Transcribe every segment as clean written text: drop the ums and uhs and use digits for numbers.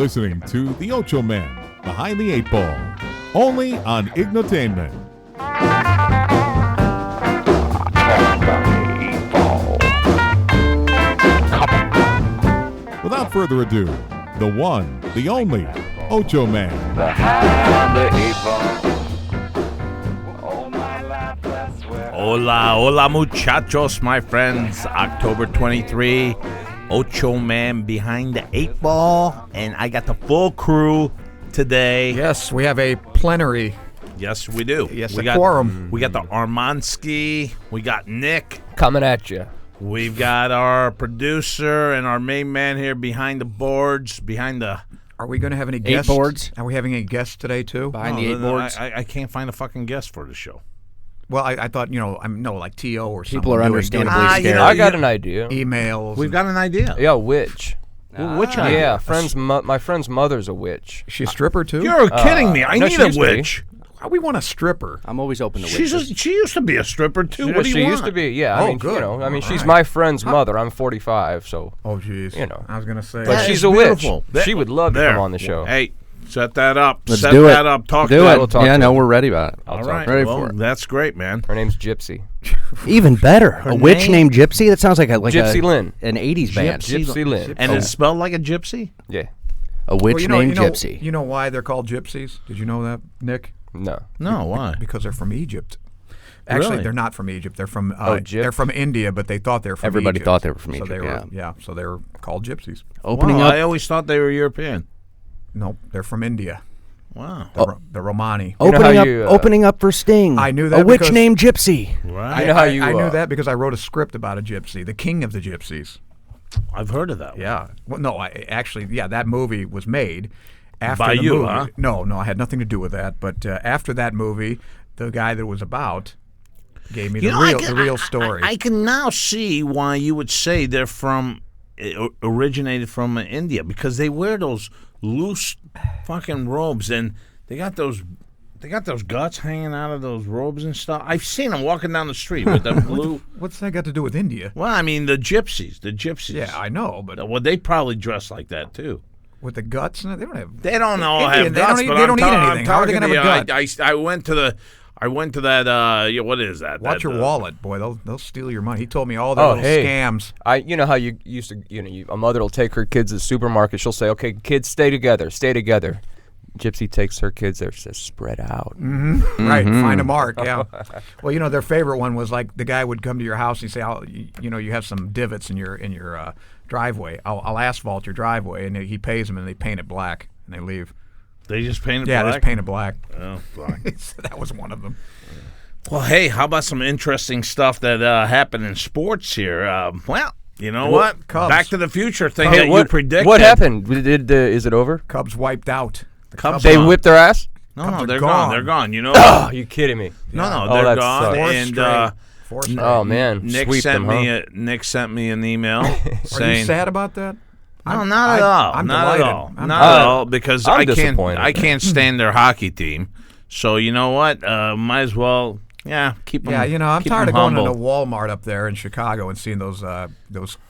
listening to the Ochoman Behind the Eight Ball, only on Ignotainment. Without further ado, the one, the only, Ochoman. Behind the Eight Ball. Hola, hola muchachos, my friends. October 23, Ochoman Behind the Eight Ball, and I got the full crew today. Yes, we have a plenary. Yes, we do. Yes, we a got, quorum. We got the Armansky, we got Nick. Coming at you. We've got our producer and our main man here behind the boards, behind the... Are we going to have any guests? boards? Are we having any guests today, too? Behind the eight boards. I can't find a fucking guest for the show. Well, I thought, like T.O. or something. People are understandably Ah, scared. you know, I got an idea. Emails. We've got an idea. Yeah, witch. Which idea? Yeah, my friend's mother's a witch. She's a stripper, too? You're kidding me. I no, need she a used to be. witch. We want a stripper. I'm always open to She used to be a stripper, too. What do you she want? used to be, yeah. Oh, I mean, good. She's right. my friend's mother. I'm 45, so. Oh, jeez. I was going to say. But That she's is a beautiful. witch. She would love to There. come on the show. Hey, set that up. Let's set do that it. up. Talk Do to it. We'll talk Yeah, to no, her. we're ready about it. All right. Ready well, for it. That's great, man. Her name's Gypsy. Even better. A witch name? named Gypsy? That sounds like Gypsy Lynn. an 80s band. Gypsy Lynn. And it's spelled like a gypsy? Yeah. A witch named Gypsy. You know why they're called gypsies? Did you know that, Nick? No. No, why? Because they're from Egypt. Actually, Really? they're not from Egypt. They're from Gyp? they're from India, but they thought they were from Everybody Egypt. thought they were from So Egypt, they were, yeah. so they were called gypsies. Opening Wow, up. I always thought they were European. No, they're from India. Wow. The Romani. You know Opening how up, you, opening up for Sting. I knew that A witch because- named Gypsy. Right. You know how you, I knew that because I wrote a script about a gypsy, the king of the gypsies. I've heard of that one. Yeah. Well, no, that movie was made after By the you, movie. huh? No, I had nothing to do with that. But after that movie, the guy that it was about gave me the real story. I can now see why you would say they're originated from India, because they wear those loose fucking robes, and they got those guts hanging out of those robes and stuff. I've seen them walking down the street with the blue. What's that got to do with India? Well, I mean the gypsies. Yeah, I know, but Well, they probably dress like that too. with the guts, and they don't have. They don't all Indian, have they guts, don't eat- but they I'm don't eat talking- anything. How are they I'm gonna have a talking to you, I went to that. What is that? Watch that, your wallet, boy. They'll steal your money. He told me all their little scams. You know how you used to, a mother will take her kids to the supermarket. She'll say, "Okay, kids, stay together, stay together." Gypsy takes her kids there, says, "Spread out." Right, find a mark. Yeah. Well, their favorite one was like the guy would come to your house and say, you have some divots in your driveway. I'll asphalt your driveway," and he pays them, and they paint it black, and they leave. They just painted Yeah, black? just paint it black. Oh, fuck. That was one of them. Well, hey, how about some interesting stuff that happened in sports here? Well, you know what? Cubs. Back to the Future thing Hey, that you predicted. What happened? Is it over? Cubs wiped out. The Cubs They gone. whipped their ass? No, Cubs are they're gone. gone. They're gone. You know. Oh, are you kidding me? No, Oh, they're that gone. sucks. Four And straight. Four straight. Oh man, Nick sweep sent them, me huh? Nick sent me an email Are saying, you sad about that? "No, not at all. I'm not delighted. at all. I'm Not delighted. at all. Because I'm I can't. disappointed. I can't stand their hockey team. So you know what? Might as well. Yeah, keep them. Yeah, I'm keep tired them of going humble. into Walmart up there in Chicago and seeing those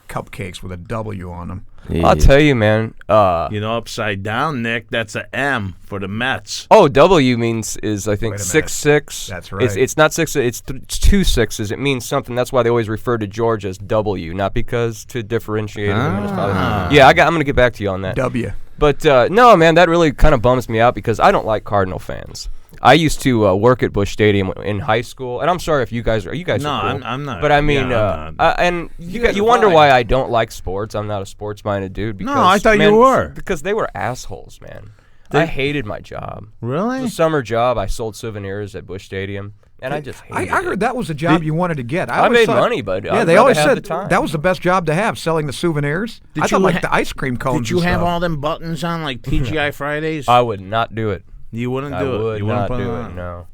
cupcakes with a W on them. I'll tell you, man. Upside down, Nick. That's a M for the Mets. Oh, W is I think Wait a minute. 6'6". That's right. It's not 6. It's 2 6s. It means something. That's why they always refer to George as W, not because to differentiate him. from his father. Yeah, I'm gonna get back to you on that. W. But no, man, that really kind of bums me out because I don't like Cardinal fans. I used to work at Busch Stadium in high school, and I'm sorry if you guys are. You guys No, are cool. I'm not. But I mean, Yeah, I'm not. and You guys you are wonder fine. why I don't like sports. I'm not a sports-minded dude. Because, I thought you man, were. Because they were assholes, man. I hated my job. Really? It was a summer job. I sold souvenirs at Busch Stadium, and I just hated I heard it. that was a job you wanted to get. I always made thought- money, but yeah, I'd they rather always have said the time. that was the best job to have, selling the souvenirs. Did I thought you like ha- the ice cream cones. Did you and have stuff. all them buttons on like TGI Fridays? I would not do it. You wouldn't I do it. would You wouldn't not put do on? it. No.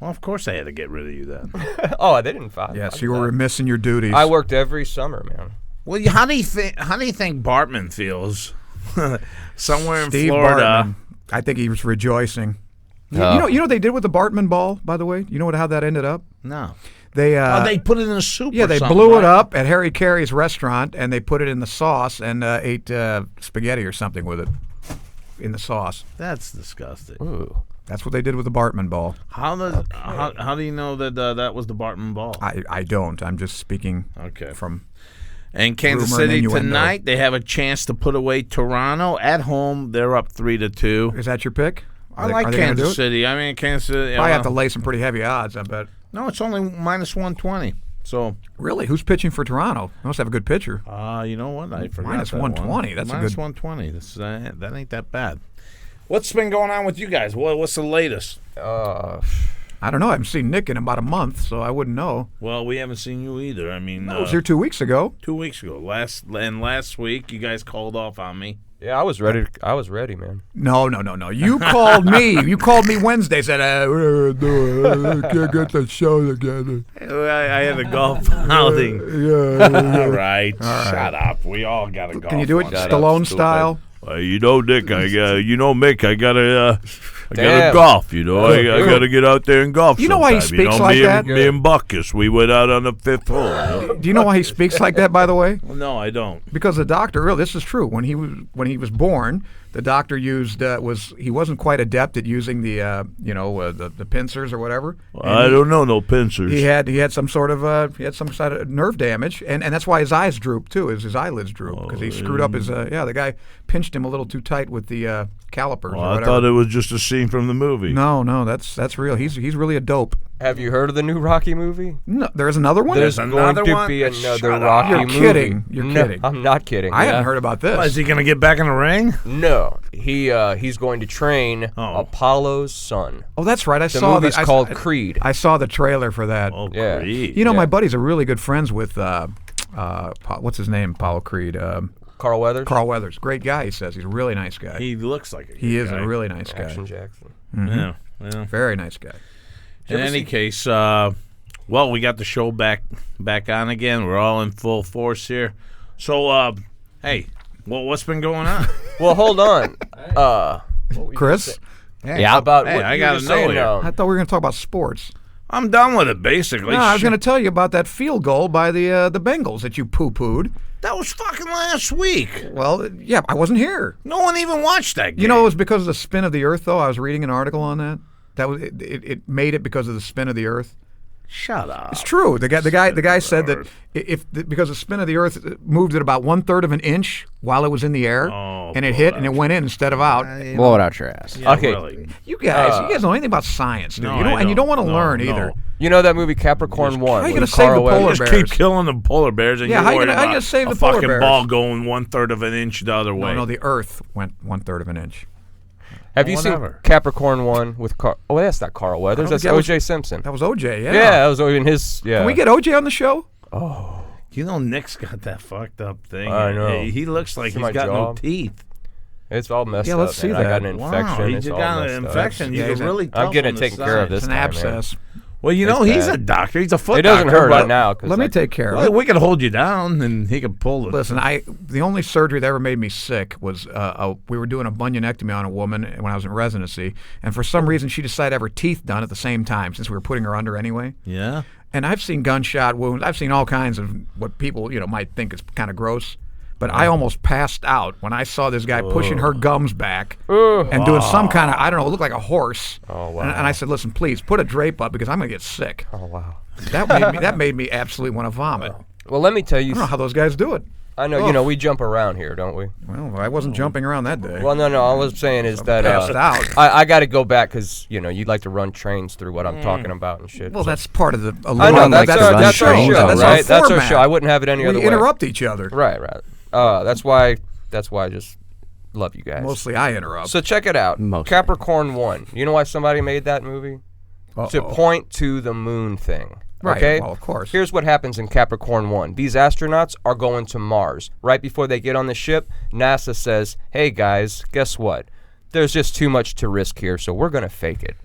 Well, of course they had to get rid of you then. Oh, they didn't fire. Yes, you were remiss in your duties. I worked every summer, man. Well, how do you think Bartman feels? Somewhere in Steve Florida. Bartman. I think he was rejoicing. You Oh. know what they did with the Bartman ball, by the way? You know how that ended up? No. They They put it in a soup. yeah, or they something, blew it right? up at Harry Carey's restaurant, and they put it in the sauce and ate spaghetti or something with it. in the sauce. That's disgusting. Ooh. That's what they did with the Bartman ball. How does how do you know that that was the Bartman ball? I don't. I'm just speaking Okay. from. And Kansas rumor and City innuendo. tonight, they have a chance to put away Toronto at home. They're up 3-2. Is that your pick? I like Kansas City. I mean, Kansas City. I have to lay some pretty heavy odds, I bet. No, it's only -120. So, Really? Who's pitching for Toronto? They must have a good pitcher. you know what? I forgot Minus that 120. One. That's a minus good- 120. That ain't that bad. What's been going on with you guys? What's the latest? I don't know. I haven't seen Nick in about a month, so I wouldn't know. Well, we haven't seen you either. I mean, I was here 2 weeks ago. 2 weeks ago. Last week, you guys called off on me. Yeah, I was ready. I was ready, man. No. You called me. You called me Wednesday. Said, "We're gonna do it. Can't get the show together." I had a golf outing. Yeah. All right. Shut up. We all got a golf. Can you do it outing. Stallone style? Nick, Mick, I gotta Damn. golf. I gotta get out there and golf. You know why he sometime. speaks like that? Me and Buckus, we went out on the 5th hole. Do you know why he speaks like that? By the way, Well, no, I don't. because the doctor. Really, this is true. When he was born, the doctor used he wasn't quite adept at using the the pincers or whatever. I don't know no pincers. He had some sort of nerve damage, and that's why his eyes droop too. His eyelids droop because he screwed up his the guy pinched him a little too tight with the calipers. Well, or I whatever. thought it was just a scene from the movie. No, that's real. He's really a dope. Have you heard of the new Rocky movie? No, there's another one. There's another going to one? be another Shut up. Rocky You're movie. kidding. You're No, kidding. I'm not kidding. I yeah. hadn't heard about this. Is he gonna get back in the ring? No, he's going to train Oh. Apollo's son. Oh, that's right. I The saw movie's that. called Creed. I saw the trailer for that. Oh, Yeah. great. You know, Yeah. my buddies are really good friends with what's his name? Apollo Creed. Carl Weathers. Carl Weathers. Great guy. He says he's a really nice guy. He looks like a good He is guy. a really nice guy. Action Jackson. Yeah. Very nice guy. In any case, well, we got the show back on again. We're all in full force here. So, hey, what's been going on? Well, hold on. Chris, Yeah. About Hey, what I you gotta were know saying, here. I thought we were going to talk about sports. I'm done with it, basically. No, I was Shit. going to tell you about that field goal by the Bengals that you poo-pooed. That was fucking last week. Well, yeah, I wasn't here. No one even watched that game. You know, it was because of the spin of the Earth, though. I was reading an article on that. That was it made it because of the spin of the Earth. Shut up. It's true. The guy said that because the spin of the Earth moved it about 1/3 of an inch while it was in the air, Oh, and it hit and it went in instead of out. Blow it out your ass. Yeah, Okay. really. You guys know anything about science, do you? No, You don't, I and you don't want to No, learn no. either. You know that movie Capricorn 1? How you with gonna save Carl the Weathers? polar Just bears? keep killing the polar bears, and Yeah, you're how you worried gonna- how you about gonna save a the polar fucking bears? ball going 1/3 of an inch the other way. No, the Earth went 1/3 of an inch. Have you seen Whatever. Capricorn 1 with Carl? Oh, that's not Carl Weathers. That's that was- O.J. Simpson. That was OJ. Yeah. Yeah, that was in his. Yeah. Can we get OJ on the show? You know, Nick's got that fucked up thing. I know. He looks like See he's my got jaw? no teeth. It's all messed Yeah, up. let's see man. I got that. an Wow, infection. he It's just all got messed an up. infection. Yeah, You he's can a- really I'm tell getting from it the taken care of side. It's this an time, man. abscess. Well, you know, It's he's bad. a doctor. He's a foot It doesn't doctor. hurt but- right now. 'Cause Let me take care of Well, it. we can hold you down, and he can pull it. Listen, the only surgery that ever made me sick was we were doing a bunionectomy on a woman when I was in residency, and for some reason she decided to have her teeth done at the same time since we were putting her under anyway. Yeah. And I've seen gunshot wounds. I've seen all kinds of what people might think is kind of gross. But I almost passed out when I saw this guy pushing her gums back and doing some kind of, I don't know, it looked like a horse. Oh, wow. And I said, listen, please put a drape up because I'm going to get sick. Oh, wow. That made me absolutely want to vomit. Well, let me tell you. I don't know how those guys do it. I know, we jump around here, don't we? Well, I wasn't jumping around that day. Well, no. All I was saying is that passed out. I got to go back because you'd like to run trains through what I'm talking about and shit. Well, so- that's part of the. I know like that's to our, run that's our trains show, on That's the our right? That's our format. show. I wouldn't have it any other We way. interrupt each other. Right. That's why I just love you guys. Mostly I interrupt. So check it out. Mostly. Capricorn 1. You know why somebody made that movie? To Uh-oh. point to the moon thing. Right, Okay? well, of course. Here's what happens in Capricorn 1. These astronauts are going to Mars. Right before they get on the ship, NASA says, hey guys, guess what? There's just too much to risk here, so we're going to fake it.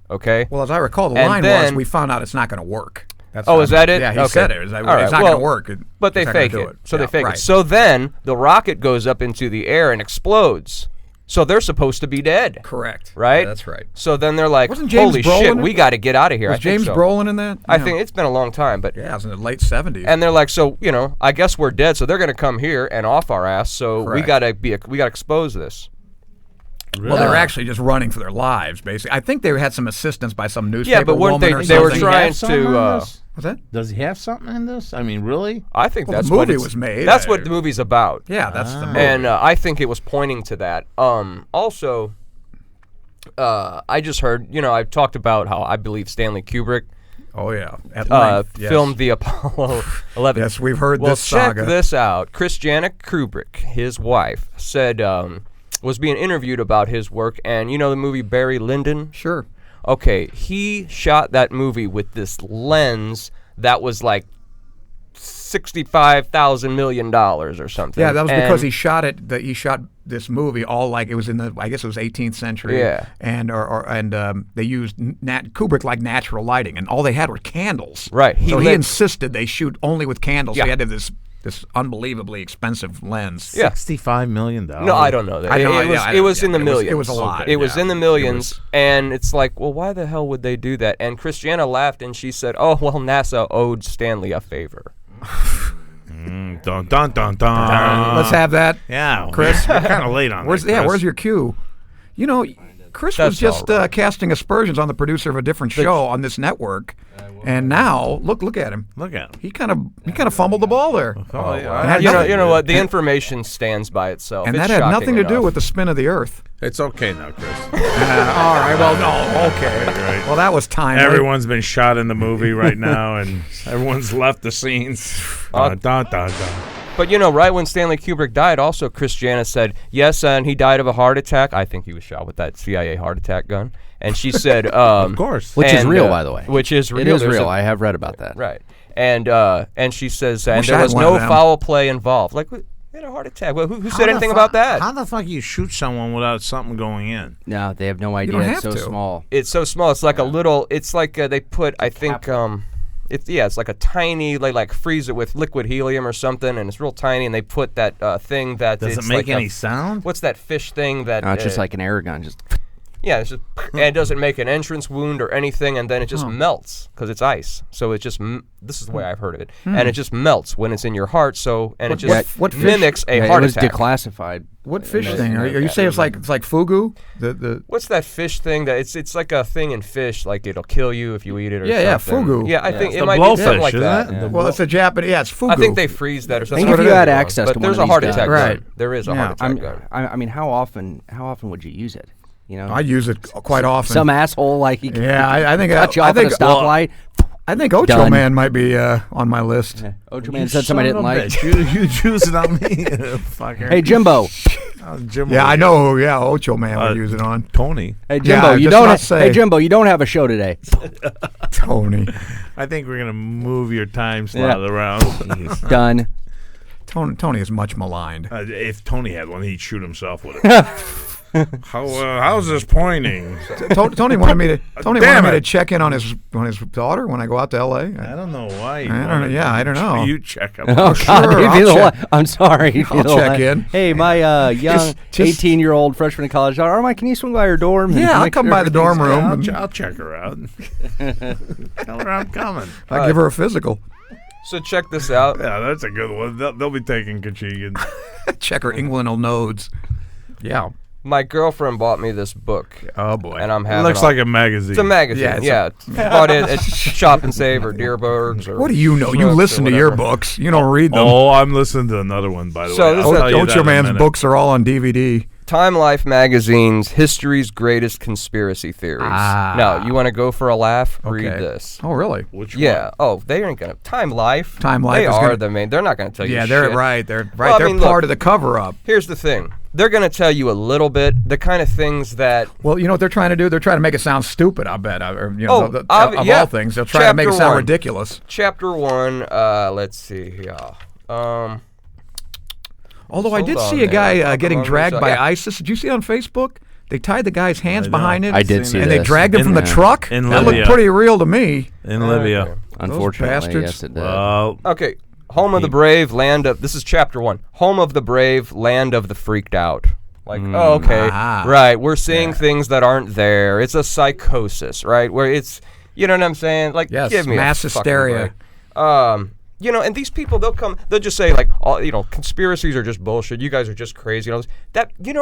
Okay? Well, as I recall, the And line was, then- we found out it's not going to work. That's Oh, is that it? Yeah, he Okay. said it. It's All not right, going well, to work. But they He's not gonna fake do it. So Yeah, they fake right. it. So then the rocket goes up into the air and explodes. So they're supposed to be dead. Correct. Right? Yeah, that's right. So then they're like, Wasn't James holy Brolin shit, in we it? got to get out of here. Was I think James so. Brolin in that? I Yeah. think it's been a long time, but Yeah, it was in the late 70s. and they're like, so I guess we're dead, so they're going to come here and off our ass. So Correct. we got to expose this. Well, they were actually just running for their lives, basically. I think they had some assistance by some newspaper Yeah, but weren't woman or they were something. trying something to. on this? What's that? Does he have something in this? I mean, really? I think Well, that's the what movie it's- was made. That's what the movie's about. Yeah, that's the movie. And I think it was pointing to that. Also, I just heard, I talked about how I believe Stanley Kubrick oh, yeah. At length, yes. filmed the Apollo 11. Yes, we've heard well, this saga. check this out. Christiana Kubrick, his wife, said, was being interviewed about his work, and you know the movie Barry Lyndon? Sure. Okay, he shot that movie with this lens that was like $65,000 million or something. Yeah, that was because And- he shot it. He shot this movie all like it was in the. I guess it was 18th century. Yeah. And they used Kubrick like natural lighting, and all they had were candles. Right. So he lit- insisted they shoot only with candles. So Yeah. he had to have this unbelievably expensive lens. Yeah. $65 million. No, I don't know that. I know, it was in the it was- millions. it was a lot, It was yeah. in the millions, and it's like, well, why the hell would they do that? And Christiana laughed, and she said, "Oh, well, NASA owed Stanley a favor." Dun, dun, dun, dun. Let's have that. Yeah, Chris. We're kind of late on that, Chris. Where's your cue? You know, Chris was That's just all right. casting aspersions on the producer of a different show on this network, and now look at him. Look at him. He kind of fumbled the ball there. Oh, And yeah. had You know, nothing- you know what? The information stands by itself. and It's that had shocking nothing to do enough. with the spin of the Earth. It's okay now, Chris. All right. Well, no. Okay. Right. Well, that was timely. Everyone's been shot in the movie right now, and everyone's left the scenes. Dun, dun, dun, dun. But right when Stanley Kubrick died, also Christiana said, yes, and he died of a heart attack. I think he was shot with that CIA heart attack gun. And she said, Of course. Which is and, real, by the way. Which is real. It is There's real. a- I have read about that. Right. And she says, and Wish there I had was one no of them. foul play involved. Like, he had a heart attack. Well, who said anything about that? How the fuck you shoot someone without something going in? No, they have no idea. don't It's have so to. small. It's so small. It's like a little. It's like they put. I think. It's like a tiny. Like freeze it with liquid helium or something, and it's real tiny. And they put that thing that. Does it it's make like any sound? What's that fish thing that? No, it's just like an air gun. Just Yeah, it's just, and it doesn't make an entrance wound or anything, and then it just melts because it's ice. So it just. This is the way I've heard of it, and it just melts when it's in your heart. So and it just what fish- mimics a yeah, heart it was attack. declassified. What fish thing? Are you saying it's like fugu? The What's that fish thing that it's like a thing in fish, like it'll kill you if you eat it or Yeah, something. fugu. Yeah, I think It's it the might be blowfish, something like isn't that. it? The well, it's a Japanese. Yeah, it's fugu. I think they freeze that or something. think if I you could had be wrong, access but to one there's of a heart these attack guns. gun. Right. There is a Yeah. heart attack gun. I mean, how often would you use it? I use it quite often. Some asshole like he Yeah, I think cut you I off think at a stoplight. I think Ocho Done. Man might be on my list. Ochoman said somebody didn't like. You use it on me, fucker. Hey Jimbo. Jim. Yeah, I know. who, Yeah, Ocho Man would use it on. Tony. Hey Yeah, Jimbo, I you just don't. must say- Hey Jimbo, you don't have a show today. Tony. I think we're gonna move your time slot Yeah. around. Done. Tony is much maligned. If Tony had one, he'd shoot himself with it. How's this pointing? Tony wanted me to. Tony Damn wanted me it. to check in on his daughter when I go out to L.A. I don't know why. I don't know. Yeah, I don't know. You check up. Oh sure, God, he'd be I'll the check. one. I'm sorry. he'd be I'll the check one. in. Hey, my young just- 18-year-old freshman in college daughter, Mike, can you swing by her dorm? and Yeah, I'll make come sure by the dorm everything's- room. I'll check her out. Tell her I'm coming. I'll give her a physical. So check this out. Yeah, that's a good one. They'll be taking Kachigan. Check her inguinal nodes. Yeah. My girlfriend bought me this book, Oh boy. and I'm It having. looks like a magazine. it's a magazine. Yeah, Yeah, it's bought it at Shop and Save or Dearborg's or. What do you know? You Schnucks or listen to your whatever. books. You don't read them. Oh, I'm listening to another one, by the So way. this I'll is- tell you that Ocho in a Man's minute. books are all on DVD. Time Life magazine's History's Greatest Conspiracy Theories. Ah. Now, you want to go for a laugh? Read Okay. this. Oh, really? Which Yeah. one? Oh, they aren't gonna. Time Life. Time Life They is are gonna- the main. They're not gonna tell you. Yeah, they're shit. right. They're right. Well, I they're mean, part look. of the cover-up. Here's the thing. They're gonna tell you a little bit. The kind of things that. Well, you know what they're trying to do? They're trying to make it sound stupid. I bet. Or, you know, Oh, of yeah. all things, they'll try to make it Chapter sound one. ridiculous. Chapter 1. Let's see here. Although I Hold did on see a there. guy Talk getting about dragged this. by Yeah. ISIS. Did you see it on Facebook? They tied the guy's hands I know. behind it. I did see and they this. dragged him from the In, truck. in That Libya. looked pretty real to me. In Libya. Okay. Unfortunately, bastards. yes, it did. Well, Okay. Home of the brave, land of. This is chapter 1. Home of the brave, land of the freaked out. Like, oh, okay, Ah. right. We're seeing things that aren't there. It's a psychosis, right? Where it's, you know what I'm saying? Like, Yes, give me mass a fucking hysteria. break. And these people, they'll just say like, conspiracies are just bullshit. You guys are just crazy.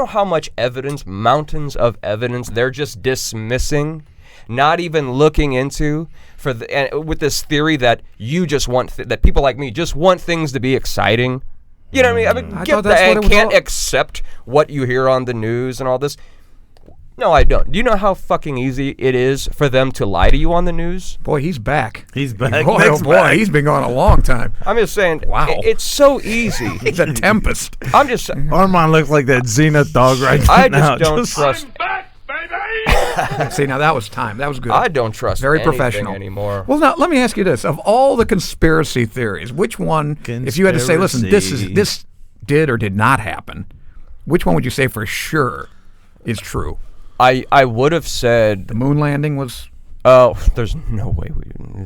How much evidence, mountains of evidence, they're just dismissing, not even looking into with this theory that you just want, that people like me just want things to be exciting. You know what I mean? I Get thought that's that, what and it was can't all- accept what you hear on the news and all this. No, I don't. Do you know how fucking easy it is for them to lie to you on the news? Boy, he's back. He's back. Boy, Nick's oh boy, back. he's been gone a long time. I'm just saying, Wow. it's so easy. He's a tempest. I'm just, Armand looks like that Zenith dog right I now. just don't trust. See, now that was time. That was good. I don't trust Very anything professional anymore. Well, now let me ask you this: of all the conspiracy theories, which one, if you had to say, listen, this did or did not happen, which one would you say for sure is true? I would have said, The moon landing was. oh, there's no way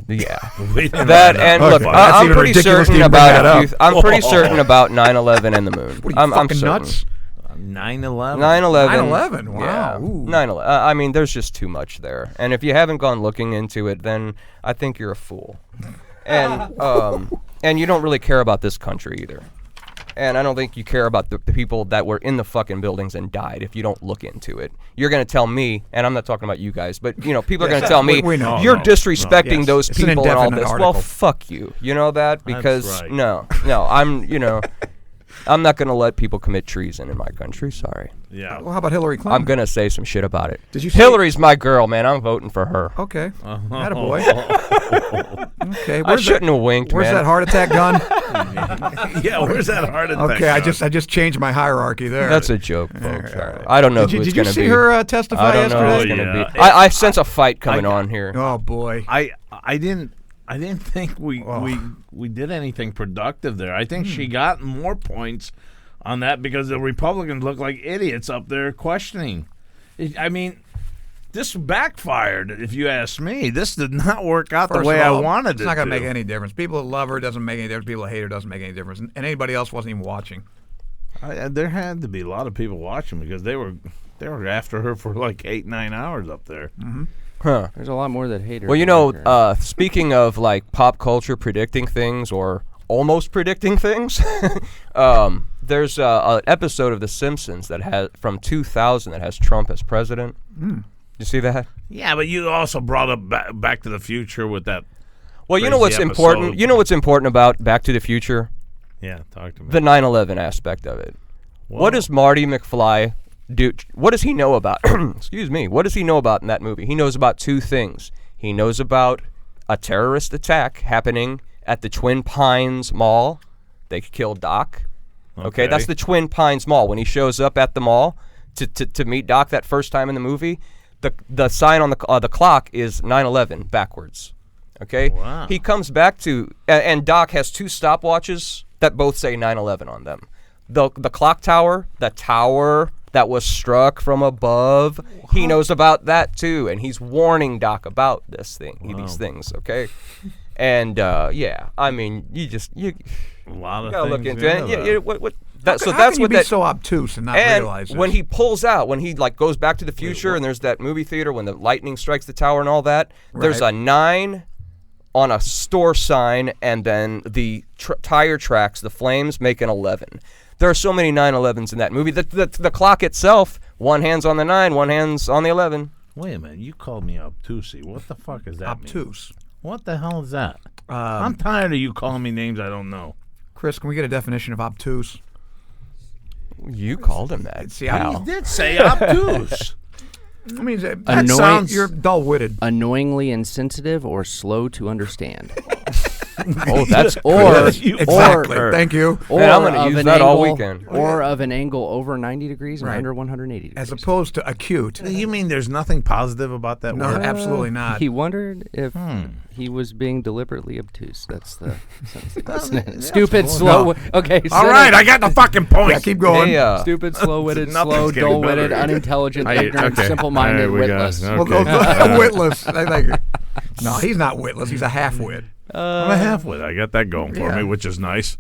yeah. Wait a That minute. and Okay, look, that's I'm even pretty ridiculous to certain even bring that about up. I'm pretty certain about 9/11 and the moon. What are you, I'm fucking certain. nuts? 9/11. 9/11. 9/11, wow. Yeah, Ooh. 9/11. I mean, there's just too much there. And if you haven't gone looking into it, then I think you're a fool. And and you don't really care about this country either. And I don't think you care about the people that were in the fucking buildings and died if you don't look into it. You're going to tell me, and I'm not talking about you guys, but people are going to tell me we know. you're No, disrespecting Yes. those It's an people and all indefinite this. article. Well, fuck you. You know that? Because right. no, I'm not going to let people commit treason in my country. Sorry. Yeah. Well, how about Hillary Clinton? I'm going to say some shit about it. Did you see- Hillary's my girl, man. I'm voting for her. Okay. Attaboy. Okay. I shouldn't have winked, Where's man. that heart attack gun? Yeah, where's that heart attack? Okay, I gun? just changed my hierarchy there. That's a joke, folks. I don't know who it's Did you going to see be. her testify I don't know who yesterday? it's going to Yeah. be. I sense a fight coming on here. Oh boy. I didn't think we did anything productive there. I think she got more points on that because the Republicans look like idiots up there questioning. I mean, this backfired, if you ask me. This did not work out First the way of all, I wanted it It's not to. going to make any difference. People that love her doesn't make any difference. People that hate her doesn't make any difference. And anybody else wasn't even watching. There had to be a lot of people watching because they were after her for like 8-9 hours up there. Huh. There's a lot more that hate her. Well, than like her. speaking of like pop culture predicting things or almost predicting things, there's an episode of The Simpsons that has from 2000 that has Trump as president. You see that? Yeah, but you also brought up Back to the Future with that. Well, you know what's Crazy important. episode. You know what's important about Back to the Future? Yeah, talk to me. The 9/11 aspect of it. Well, What does Marty McFly do? What does he know about? Excuse me. What does he know about in that movie? He knows about two things. He knows about a terrorist attack happening at the Twin Pines Mall. They killed Doc. Okay, that's the Twin Pines Mall. When he shows up at the mall to meet Doc that first time in the movie, the sign on the clock is 9/11 backwards. Okay, Wow. he comes back to and Doc has two stopwatches that both say 9/11 on them. The clock tower, the tower that was struck from above, he knows about that too, and he's warning Doc about these things. Okay, and yeah, I mean, you a lot of gotta look things into into it. that. What How so can that's you what be that. so obtuse and not And realize this? when he pulls out, when he like goes back to the future, and there's that movie theater when the lightning strikes the tower and all that, there's Right. a 9 on a store sign, and then the tire tracks, the flames, make an 11. There are so many 9/11s in that movie. The clock itself, one hand's on the 9, one hand's on the 11. Wait a minute, you called me obtuse. What the fuck is that? mean? obtuse. What the hell is that? I'm tired of you calling me names I don't know. Chris, can we get a definition of obtuse? You called him that. See, I You did say obtuse. I mean, that Annoying- sounds you're dull-witted. Annoyingly insensitive or slow to understand. Oh, that's Or Exactly. or, Thank you. or Man, I'm gonna of use an that all angle- weekend. Or of an angle over 90 degrees and Right. under 180 degrees. As opposed to acute. You mean there's nothing positive about that No, word? absolutely not. He wondered if he was being deliberately obtuse. That's the stupid, slow. Okay. All right, I got the fucking point. Yeah, keep going. Hey, Stupid, slow-witted, Nothing's slow, getting dull-witted, better. unintelligent, Hey, ignorant, okay. simple-minded, All right, we got- witless. okay. Well, witless. I think. No, he's not witless. He's a half-wit. I'm a half-wit. I got that going for Yeah. me, which is nice.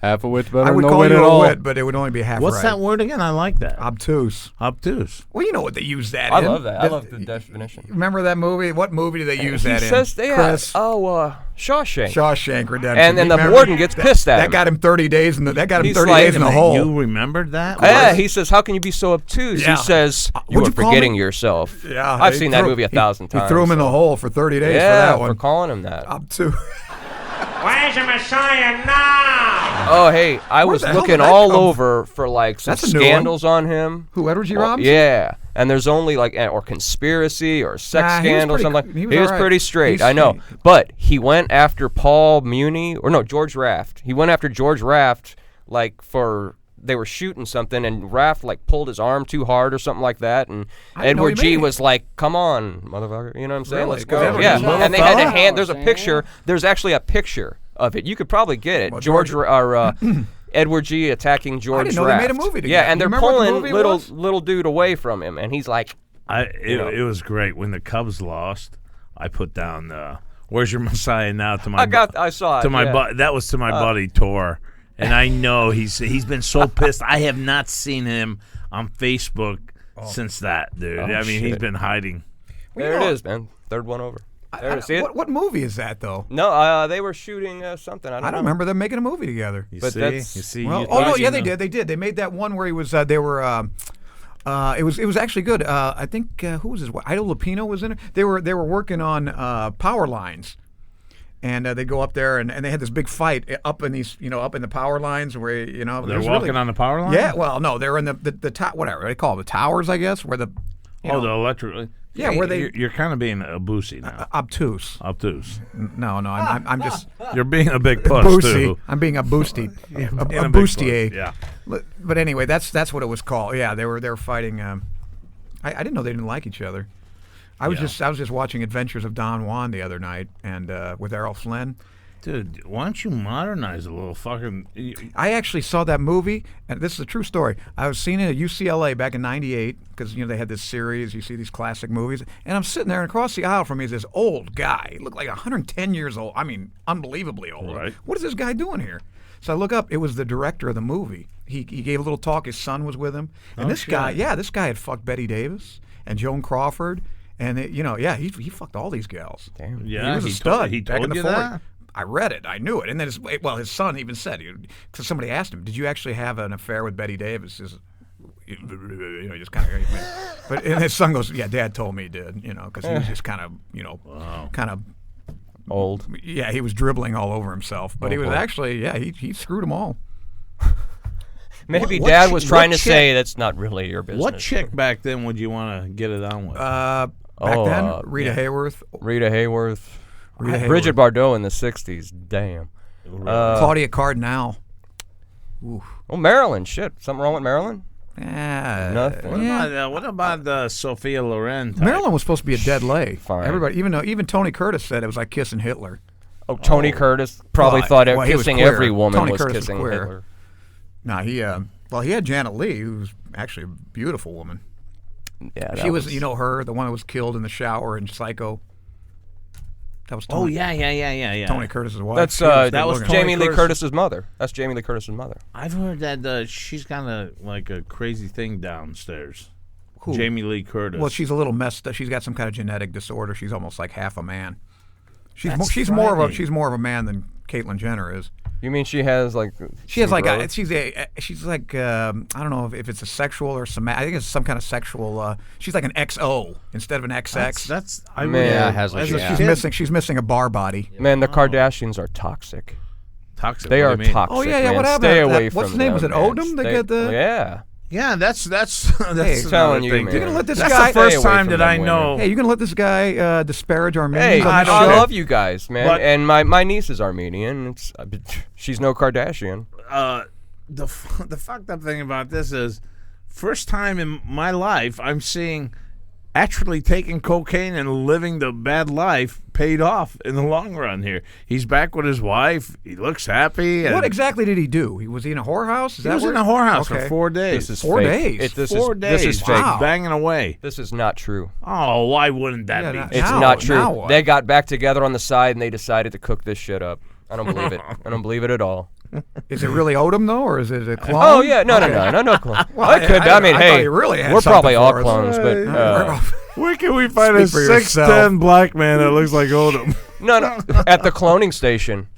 Half a wit's better I than would no call wit you at a all. wit, but it would only be half What's right. that word again? I like that. Obtuse. Obtuse. Well, you know what they use that I in. love that. I love the definition. Remember that movie? What movie did they use He that says, in? yeah, Chris. Shawshank. Shawshank Redemption. And then the Remember? warden gets pissed at That him. got him 30 days in the. That got him He's 30 like, days in the "Man, hole. You remembered that? Yeah, he says, "How can you be so obtuse?" Yeah. He says, "You What'd are you call forgetting me?" yourself." Yeah, I've he seen that threw- movie 1,000 times. He threw him in the hole for 30 days for Yeah, that one. calling him that. Obtuse. Where's the Messiah now? Oh, hey, I was the hell looking did that all come over for like some That's a new one. scandals on him. Who, Edward G. Well, Robinson? yeah, and there's only like or conspiracy or sex Nah, he was scandal, pretty- something. he He was was all right. pretty straight. He's I know, straight. but he went after Paul Muni or no George Raft. He went after George Raft like for. They were shooting something, and Raft like pulled his arm too hard or something like that, and I didn't know Edward he G made it. was like, "Come on, motherfucker," you know what I'm saying? Really? Let's go. Was Edward Yeah, G. little and they had a fella? hand. There's a Damn. picture. There's actually a picture of it. You could probably get it. Well, George or Edward G. attacking George didn't know they made a Raft. movie together. Yeah, and You they're remember what the pulling movie little was? little dude away from him, and he's like, It was great when the Cubs lost. I put down "Where's Your Messiah Now" to my. I saw it to my yeah. that was to my buddy Tor, and I know he's been so pissed. I have not seen him on Facebook since that, dude. Oh, I mean, he's shit. been hiding. There it is, man. Third one over. There, see it? What movie is that, though? No, they were shooting something. I I don't remember them making a movie together. You But see, that's- you see. Well, you oh no, thought yeah, you they know. did. They did. They made that one where he was. They were. It was actually good. I think who was his? Ida Lupino was in it. They were working on power lines, and they go up there and they had this big fight up in these up in the power lines where it They're was walking really, on the power line. Yeah, well, no, they're in the whatever they call it, the towers, I guess, where the The electric. Yeah, where they- You're kind of being a boosy now. obtuse. Obtuse. No, I'm just You're being a big puss boosty. too. I'm being a boosty, a Being a big bustier. puss, yeah. But anyway, that's what it was called. Yeah, they were fighting. I didn't know they didn't like each other. I was just watching Adventures of Don Juan the other night, and with Errol Flynn. Dude, why don't you modernize a little fucking? I actually saw that movie, and this is a true story. I was seeing it at UCLA back in '98 because they had this series. You see these classic movies, and I'm sitting there, and across the aisle from me is this old guy. He looked like 110 years old. I mean, unbelievably old. Right. What is this guy doing here? So I look up. It was the director of the movie. He gave a little talk. His son was with him, and this guy had fucked Betty Davis and Joan Crawford, and he fucked all these gals. Damn. Yeah, he was a he stud. He back in told the you 40s. that. I read it. I knew it. And then his son even said, because somebody asked him, "Did you actually have an affair with Betty Davis?" Just kind of. But and his son goes, "Yeah, Dad told me he did." Because he was just kind of, Old. yeah, he was dribbling all over himself. But he was boy. actually, he screwed them all. Maybe What Dad chi- was trying what to chick- say that's not really your business. What chick back then would you want to get it on with? Back then, Rita yeah. Hayworth, Rita Hayworth. Rita Bridget Hayworth. Bardot in the 60s. Damn. Claudia Cardinal. Oh, Marilyn. Shit. Something wrong with Marilyn? Nothing. What about Sophia Loren? type? Marilyn was supposed to be a dead lay. Fine. Everybody, even Tony Curtis said it was like kissing Hitler. Oh, Tony Curtis probably Well, thought well, he was kissing queer. every woman Tony was Curtis was kissing queer. Hitler. No, he had Janet Leigh, who was actually a beautiful woman. Yeah, She was, her, the one that was killed in the shower in Psycho. That was Oh Tony, yeah. Tony Curtis's wife. That's She was that was good-looking. Jamie Lee Curtis. Curtis's mother. That's Jamie Lee Curtis's mother. I've heard that she's got a crazy thing downstairs. Who? Jamie Lee Curtis. Well, she's a little messed up. She's got some kind of genetic disorder. She's almost like half a man. She's That's she's more frightening. of a man than Caitlyn Jenner is. You mean she has like? She has some like growth? she's like I don't know if it's a sexual or some. I think it's some kind of sexual. She's like an XO instead of an XX. that's I Man. really- Yeah, it has as a- a yeah. kid- She's missing a bar body. Man, the Kardashians are toxic. toxic. They what are do you mean? toxic. Oh, yeah, man. what happened? Stay That- away what's from the name? them, Was it man. Odom that got the- Yeah. Yeah, that's Hey, another telling you, thing, man. dude. You're gonna let this That's guy- the first Stay away time from that I them know. women. Hey, you gonna let this guy disparage Armenians? Hey, on I the show? love you guys, man. But- and my niece is Armenian. It's she's no Kardashian. The fucked up thing about this is, first time in my life I'm seeing actually taking cocaine and living the bad life paid off in the long run here. He's back with his wife. He looks happy. And What exactly did he do? Was he in a whorehouse? He was in a whorehouse for 4 days. This is 4 fake. days? This 4 is days. this is Wow. fake. Banging away. This is not true. Oh, why wouldn't that Yeah, be? that- It's Now- not true. now what? They got back together on the side and they decided to cook this shit up. I don't believe it. I don't believe it at all. Is it really Odom though, or is it a clone? Oh yeah, no clone. Well, it could be. I mean, thought hey, he really had we're probably something all for us. clones, but Where can we find Speak a for yourself. 6'10" black man that looks like Odom? no, at the cloning station.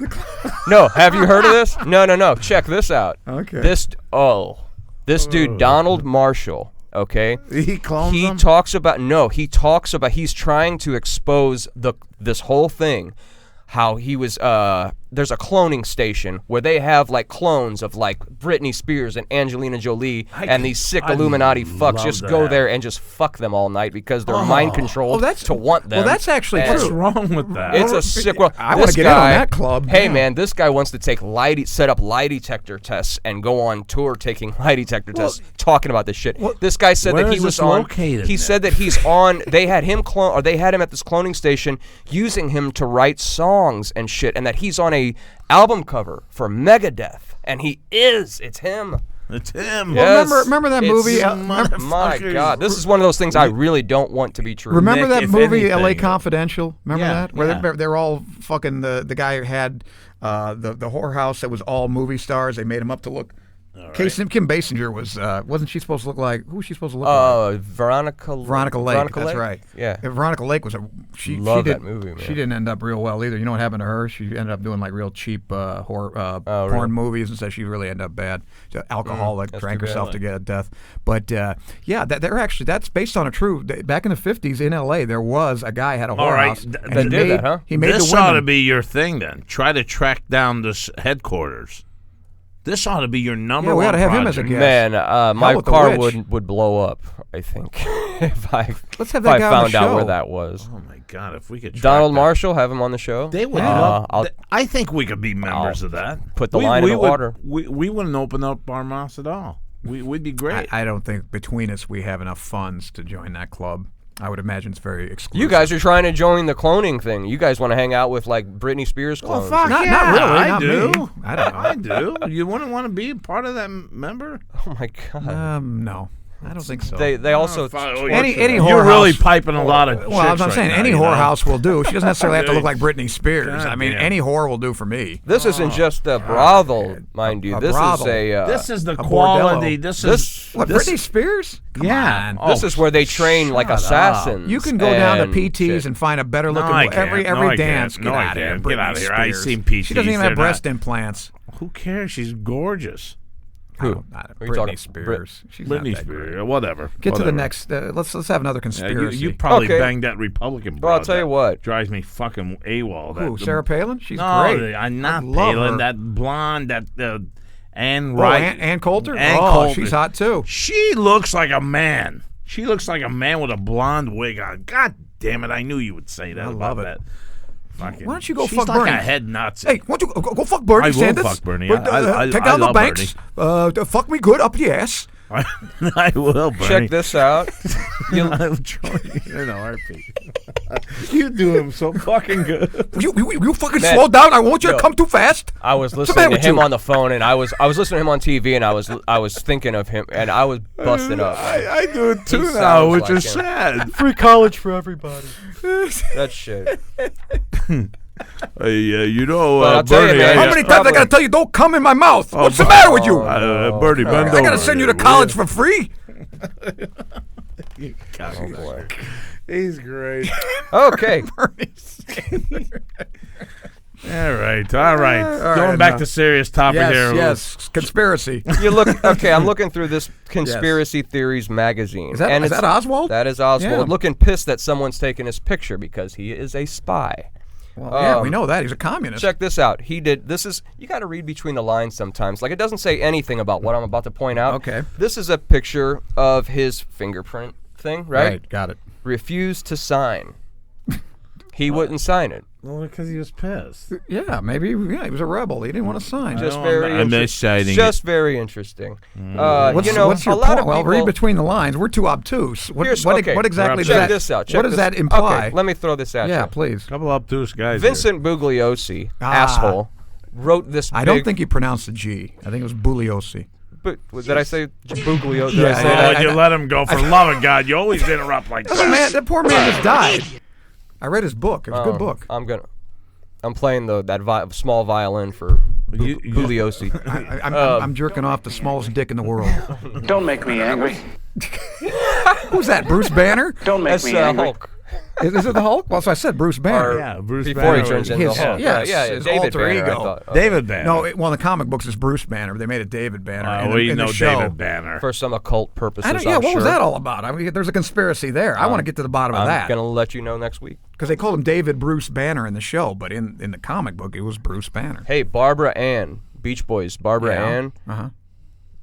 No, have you heard of this? No. Check this out. Okay. This dude, Donald Marshall. Okay. He clones them? He's trying to expose this whole thing. How he was, there's a cloning station where they have like clones of like Britney Spears and Angelina Jolie, and these sick Illuminati fucks just go there and just fuck them all night because they're mind controlled to want them. Well, that's actually And true. What's wrong with that? It's a sick. Well, I want this to get in on guy- that club. Hey man, this guy wants to set up lie detector tests and go on tour taking lie detector tests, talking about this shit. This guy said where that he is was this on. located He then? said that he's on. They had him they had him at this cloning station using him to write songs and shit, and that he's on a album cover for Megadeth, and it's him. It's him. Yes, remember that movie? it's- My God, this is one of those things I really don't want to be true. Remember Nick, that if movie, L.A. anything. Confidential? Remember Yeah, that? Where yeah. they're all fucking the guy who had the whorehouse that was all movie stars. They made him up to look. Kim Basinger wasn't she supposed to look like? Who was she supposed to look like? Veronica Lake. That's right. Yeah. And Veronica Lake was she Love did, that movie, man. She didn't end up real well either. You know what happened to her? She ended up doing like real cheap porn really? movies and stuff. She really ended up bad. She's an alcoholic, drank too bad. herself to get death. But yeah, that's based on a true. Back in the 50s in L.A., there was a guy who had a All right, whorehouse. and they he did made- that, huh? He made This the women. ought to be your thing then. Try to track down this headquarters. This ought to be your number Yeah, we one ought to have him as a project. guest. Man, my with the car witch. would blow up, I think, if I Let's have if that I guy on the found out where show. that was. Oh my God! If we could track Donald that. Marshall, have him on the show. They would Yeah. love. I'll- I think we could be members of that. put the line in the would- water. We wouldn't open up our mouths at all. We'd be great. I don't think between us we have enough funds to join that club. I would imagine it's very exclusive. You guys are trying to join the cloning thing. You guys want to hang out with like Britney Spears clones. fuck Not- yeah, not really, I not do. me. I don't know. I do. You wouldn't want to be part of that member? Oh my God. No, I don't think so. They also Any You're whorehouse- really piping a lot of. Well, as I'm chicks saying, right any now, you know? whorehouse will do. She doesn't necessarily have to look like Britney Spears. God I mean, damn. any whore will do for me. This isn't just a brothel, mind you. a This brothel. is a. This is the a quality. bordello. This This- is What, this- Britney Spears? Come Yeah. on. This is where they train like shut up. assassins. You can go down to and PTs shit. and find a better No, looking I can't. every No, I dance. can't. No, Get I out of here. can't. Get Britney out of here. I've Spears. seen PTs. She doesn't even They're have breast not- implants. Who cares? She's gorgeous. Who? Not Are you talking- Britney Spears. She's not Britney that great. Spears. Whatever. Get to the Whatever. next. Let's have another You, conspiracy. you probably Okay. banged that Republican. Well, I'll broad tell you that what. drives me fucking AWOL. Who? That, Sarah Palin? She's no, great. I'm not I love Palin. her. That blonde. That Anne Oh, Wright. Ann Coulter? Ann Oh, Coulter. she's hot too. She looks like a man. She looks like a man with a blonde wig on. God damn it! I knew you would say that. I about love it. that. Fucking, Why don't you go she's fuck like Bernie? a head Nazi. Hey, why don't you go fuck Bernie I will Sanders? fuck Bernie. But, I take down the love banks. Fuck me good up the ass. I will, Bernie. Check this out. I'm trying. You know, RP. You do him so fucking good. You fucking Man. slow down. I want you to Yo. come too fast. I was the listening matter to with him you? on the phone, and I was listening to him on TV, and I was thinking of him, and I was busting up. I do it too He now, sounds which like is him. sad. Free college for everybody. That shit. You know, But I'll tell you, Bernie. man, How many times I probably- gotta tell you don't come in my mouth? What's the matter with you? Bernie, bend over. I gotta send you to college for free? He's great. Okay. All right. Going back to serious topic here. Yes, conspiracy. You look okay. I'm looking through this Conspiracy Theories magazine. Is that- and is it's- that Oswald? That is Oswald. Yeah. Looking pissed that someone's taking his picture because he is a spy. Well, yeah, we know that. He's a communist. Check this out. He did. This is. You got to read between the lines sometimes. Like it doesn't say anything about what I'm about to point out. Okay. This is a picture of his fingerprint thing, right? got it. Refused to sign. He wouldn't sign it. Well, because he was pissed. Yeah, maybe. Yeah, he was a rebel. He didn't want to sign. Just know, very. I'm inter- citing Just very interesting. What's, you know, what's your a lot point? of Well, people. read between the lines. We're too obtuse. What, Here's- what, okay. what exactly Check does that? this out. Check what does this- that imply? Okay, let me throw this at you. Yeah, please. Couple obtuse guys. Vincent Bugliosi, asshole, wrote this. I don't think he pronounced the G. I think it was Bugliosi. But did I say Bugliosi? Did Yeah, I say Here. that? Oh, you let him go. For love of God, you always interrupt like Oh, that. man, that poor man just died. I read his book. It was a good book. I'm gonna. I'm playing that small violin for Bugliosi. I'm jerking off the smallest dick in the world. Don't make me angry. Who's that? Bruce Banner? Don't make That's me angry. Hulk. Is it the Hulk? Well, so I said Bruce Banner. Yeah, Bruce Before Banner he turns was- into his- Hulk. yes, David alter Banner, I ego. thought. David Banner. No, well, in the comic books, it's Bruce Banner. They made it David Banner. Oh, in well, the, you in know the show. David Banner. For some occult purposes, I don't, yeah, I'm what sure. was that all about? I mean, there's a conspiracy there. I want to get to the bottom of I'm that. going to let you know next week. Because they called him David Bruce Banner in the show, but in the comic book, it was Bruce Banner. Hey, Barbara Ann, Beach Boys, Barbara Ann. Uh-huh.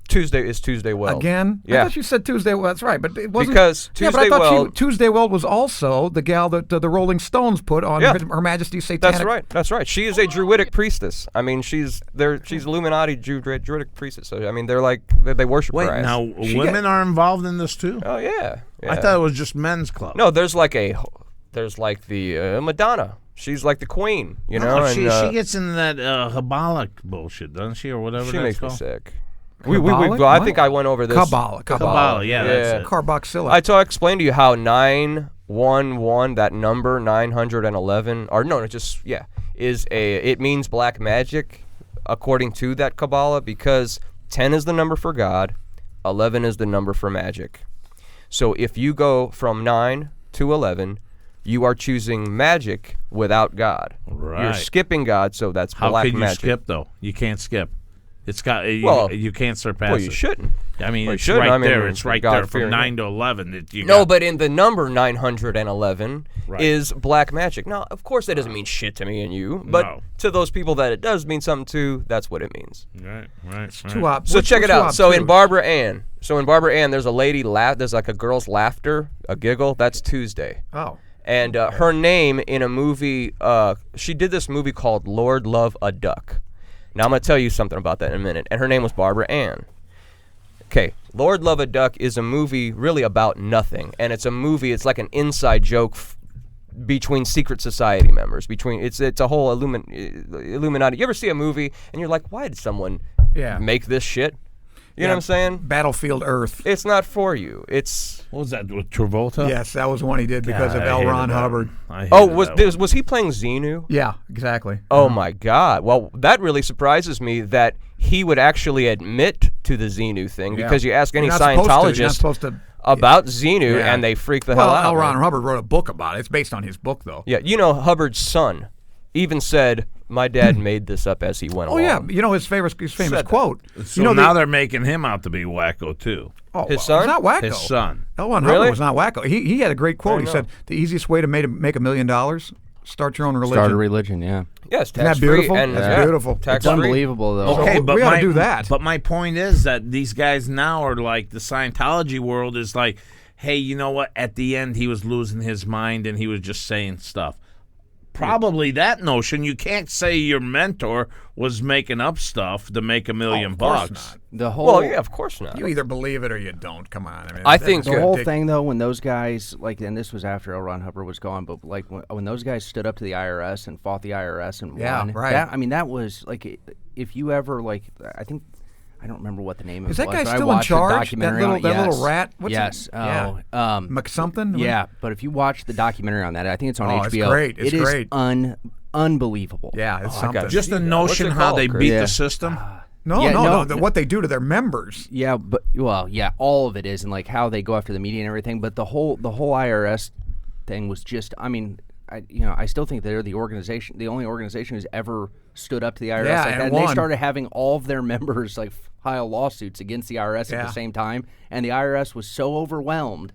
Tuesday is Tuesday Weld. Again? Yeah. I thought you said Tuesday Weld. That's right, but it wasn't. Because yeah, but I Tuesday thought Weld- Tuesday Weld was also the gal that the Rolling Stones put on Yeah. Her Majesty's Satanic. That's right. That's right. She is a Druidic priestess. I mean, she's Illuminati Druidic priestess. So I mean, they're like they worship Wait, her ass. now women are involved in this too? Oh yeah. I thought it was just men's club. No, there's like the Madonna. She's like the queen, you know. No, and, she gets in that Habalic bullshit, doesn't she, or whatever she that's makes called? me sick. Kabbalah? I What? think I went over this. Kabbalah. Kabbalah, yeah, that's it. Carboxylic. I explained to you how 911, that number 911, or no, it means black magic, according to that Kabbalah, because 10 is the number for God, 11 is the number for magic. So if you go from 9 to 11, you are choosing magic without God. Right. You're skipping God, so that's How black could you magic. skip though? You can't skip. It's got Well, you can't surpass Well, you it. shouldn't. I mean, Well, you it's shouldn't. right I mean, there. It's right there from God-fearing. 9 to 11. No, but in the number 911 Right. is black magic. Now, of course, that doesn't mean shit to me and you, but No. to those people that it does mean something to, that's what it means. Right. So check it out. So in Barbara Ann, there's a lady there's like a girl's laughter, a giggle. That's Tuesday. Oh. And her name in a movie, she did this movie called Lord Love a Duck. Now, I'm going to tell you something about that in a minute. And her name was Barbara Ann. Okay, Lord Love a Duck is a movie really about nothing. And it's like an inside joke between secret society members. It's a whole Illuminati. You ever see a movie and you're like, why did someone make this shit? You know what I'm saying? Battlefield Earth. It's not for you. It's... What was that, with Travolta? Yes, that was one he did because of God, I L. hated Ron that Hubbard. one. I hated that one. Was he playing Xenu? Yeah, exactly. Oh my God! Well, that really surprises me that he would actually admit to the Xenu thing, Yeah. because you ask any You're not supposed to. You're not Scientologist supposed to. about Xenu Yeah. and they freak the Well, hell out. L. Ron man. Hubbard wrote a book about it. It's based on his book, though. Yeah, you know Hubbard's son even said, "My dad made this up as he went Oh along." yeah, you know his famous Said that. quote. So you know now they're making him out to be wacko too. oh, His well, son? He's not wacko. His son. L. Ron Really? Hubbard was not wacko. He had a great quote. He know. said, "The easiest way to make $1 million, start your own religion." Start a religion, yeah. Yes, Isn't that tax-free beautiful? and That's beautiful. tax It's unbelievable, though. So Okay, we but ought to do that. But my point is that these guys now are like, the Scientology world is like, hey, you know what? At the end, he was losing his mind and he was just saying stuff. Probably that notion. You can't say your mentor was making up stuff to make $1 million Of course bucks. not. The whole Well, yeah, of course not. You either believe it or you don't. Come on. I mean, I that's think the whole ridiculous. thing, though, when those guys, and this was after L. Ron Hubbard was gone, but like when those guys stood up to the IRS and fought the IRS and Yeah, won, right. that was like, if you ever I don't remember what the name Is of that it was. guy but I still in watched a charge? That documentary on it. little Yes. rat? What's yes. it? Yeah. McSomething? Yeah, but if you watch the documentary on that, I think it's on Oh, HBO. it's great. It's It is great. unbelievable. Yeah, it's something. Just the What's notion it how called, they Chris? beat Yeah. the system. No, what they do to their members. Yeah, but all of it is, and like how they go after the media and everything. But the whole IRS thing was just, I still think they're the only organization who's ever stood up to the IRS Yeah, like and that. And won. they started having all of their members like file lawsuits against the IRS at Yeah. the same time, and the IRS was so overwhelmed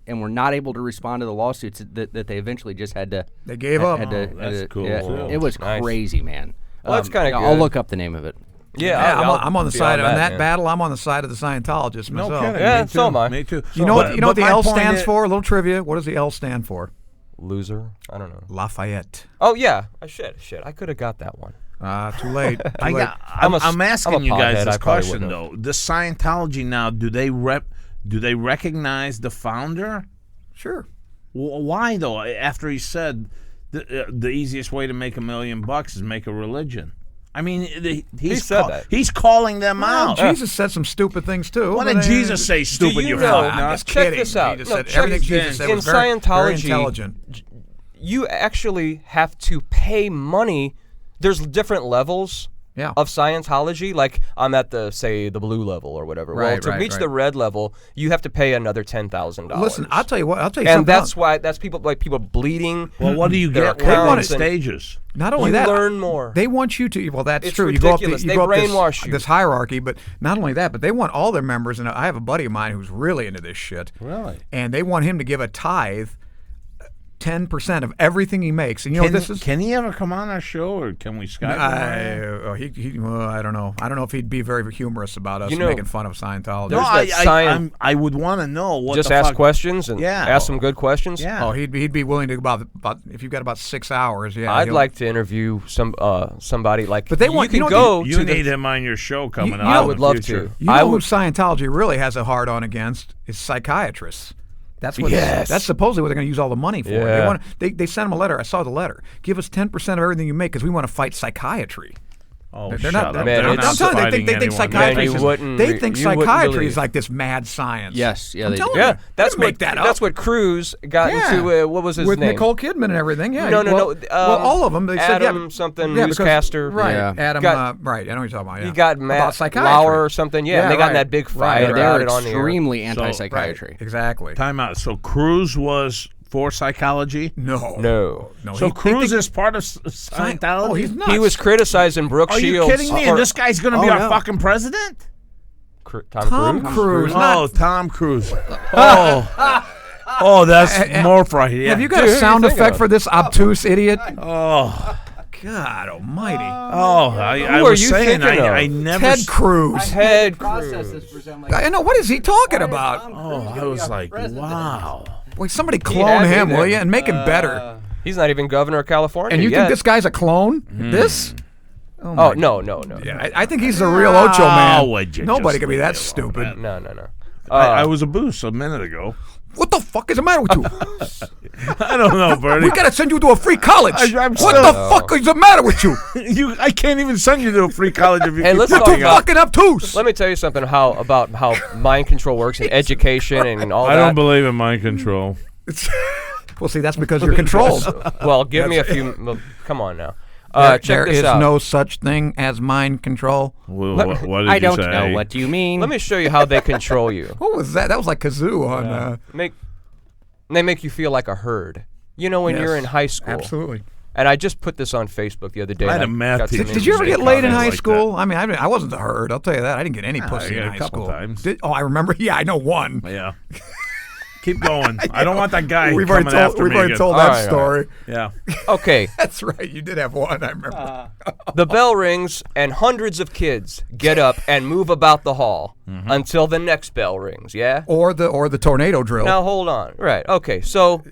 and were not able to respond to the lawsuits that they eventually just had to. They gave up. That's cool, Yeah, too. it was Nice. crazy, man. Well, that's kinda I'll good. look up the name of it. Yeah, I'm on the be side on that man. battle. I'm on the side of the Scientologists No myself. kidding. Yeah, Me so too. am I. Me too. You know what the my L point stands is- for? A little trivia. What does the L stand for? Loser. I don't know. Lafayette. Oh yeah, shit. I could have got that one. Too late. Too late. I'm I'm asking you guys pothead, this I probably question wouldn't though. The Scientology now, do they recognize the founder? Sure. Why though? After he said the easiest way to make $1 million is make a religion. I mean, he's said that. He's calling them Well, out. Jesus said some stupid things too. What but did they- Jesus say? Stupid, you you know- fucking I'm nuts. just Check kidding. this out. Jesus No, said check everything this Jesus in. said In was very, very Scientology, intelligent. you actually have to pay money. There's different levels of Scientology. Like I'm at the blue level or whatever. Well, to reach the red level, you have to pay another $10,000. Listen, I'll tell you what. And something that's else. why people bleeding. Well, what do you their get? They want accounts and- stages. Not only You that, learn more. They want you to. Well, that's It's true. ridiculous. You They go up brainwash you. this hierarchy, but not only that, but they want all their members. And I have a buddy of mine who's really into this shit. Really? And they want him to give a tithe, 10% of everything he makes. And you know this is. Can he ever come on our show, or can we Skype him? I don't know. I don't know if he'd be very humorous about us You know, making fun of Scientology. No, There's that I would want to know what Just the ask fuck. questions and ask some good questions. Yeah. Oh, he'd be willing to about if you've got about 6 hours. Yeah, I'd like to interview somebody like. But they want- you you can know, go You to need the. him on your show coming up. I in would the love future. to. You know I who would. Scientology really has a hard on against is psychiatrists. That's what. Yes. That's supposedly what they're going to use all the money for. Yeah. They sent them a letter. I saw the letter. Give us 10% of everything you make because we want to fight psychiatry. Oh, They're shut not. up. Man, They're it's- not I'm telling you, fighting they think anyone. psychiatry. Man, you wouldn't They re- think you wouldn't psychiatry believe. is like this mad science. Yes, yeah, I'm they do. telling Yeah, you. that's They didn't what make that up. that's what Cruz got into. What was his with name? Nicole Kidman and everything. Yeah. No. Well, all of them. They said Adam yeah, something yeah, because- newscaster. Right. Yeah. Adam. Got- right. I know what you're talking about. Yeah. He got about Matt psychiatry Lauer or something. Yeah, and they got in that big fight Right, about They're it on the air. extremely Right. anti-psychiatry. Exactly. Time out. So Cruz was for psychology. No. No. So he Cruz think- is part of Scientology. Oh, he's nuts. He was criticizing Brooke Are you Shields. kidding me? And this guy's going to be Oh, our yeah. fucking president? Tom Tom Cruise. Oh, Tom Cruise. Oh, that's more frightening. Have you got Dude, who a do sound you think effect of? for this obtuse idiot? Oh, God Almighty. I are was you saying thinking of? I never. Ted Cruz. Ted Cruz. I know. What is he talking about? Oh, I was like, wow. Boy, somebody had clone me him, will there. you, and make him better. He's not even governor of California. And you yet. think this guy's a clone? This? Oh no. Yeah, I think he's the real Ocho man. would you Nobody just can be that leave it stupid. No. I was a boost a minute ago. What the fuck is the matter with you? I don't know, Bertie. We gotta send you to a free college. I'm What still- the fuck is the matter with you? I can't even send you to a free college if you Hey, keep let's You're talk fucking too about- up. fucking obtuse. Let me tell you something about how mind control works and education and all I that. don't believe in mind control. Well, see, that's because you're controlled. Well, give me a few. Come on now. Check there this is out. no such thing as mind control. What did I you don't say? know what you mean. Let me show you how they control you. What was that? That was like kazoo on. They make you feel like a herd. You know, when you're Yes, in high school. Absolutely. And I just put this on Facebook the other day. I had and a math got some teacher. Did you ever get Make laid in comments high like school? I mean, I wasn't the herd. I'll tell you that. I didn't get any pussy I in got high a couple school. times. I remember. Yeah, I know one. Yeah. Keep going. I don't want that guy We've coming already told, after we've me already again. told All that right, all story. Yeah. Okay, That's right. You did have one. I remember. the bell rings and hundreds of kids get up and move about the hall until the next bell rings. Yeah. Or the tornado drill. Now hold on. Right. Okay. So,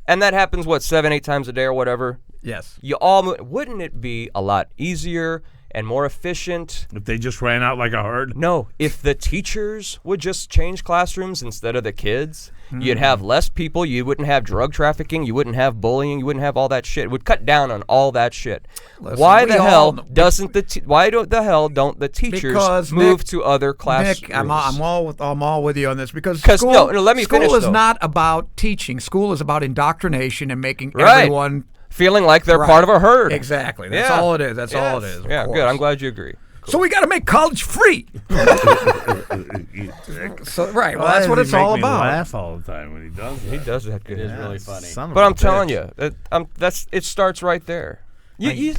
and that happens 7-8 times a day or whatever. Yes. You all wouldn't it be a lot easier and more efficient? If they just ran out like a herd. No, if the teachers would just change classrooms instead of the kids, you'd have less people. You wouldn't have drug trafficking. You wouldn't have bullying. You wouldn't have all that shit. It would cut down on all that shit. Listen, Why we the all hell know- doesn't the hell don't the teachers Because, move Nick- to other classrooms? Nick, I'm all with you on this because 'Cause- school, no, let me school finish, is though. not about teaching. School is about indoctrination and making Right. everyone Feeling like they're right. part of a herd. Exactly. That's Yeah. all it is. That's all it Yes. is. of Yeah, course. good. I'm glad you agree. So we got to make college free. So right. Well, that's what it's all about. Laugh all the time when he does that. He does that good. It is really funny. Son of But a I'm telling bitch. you, it starts right there. You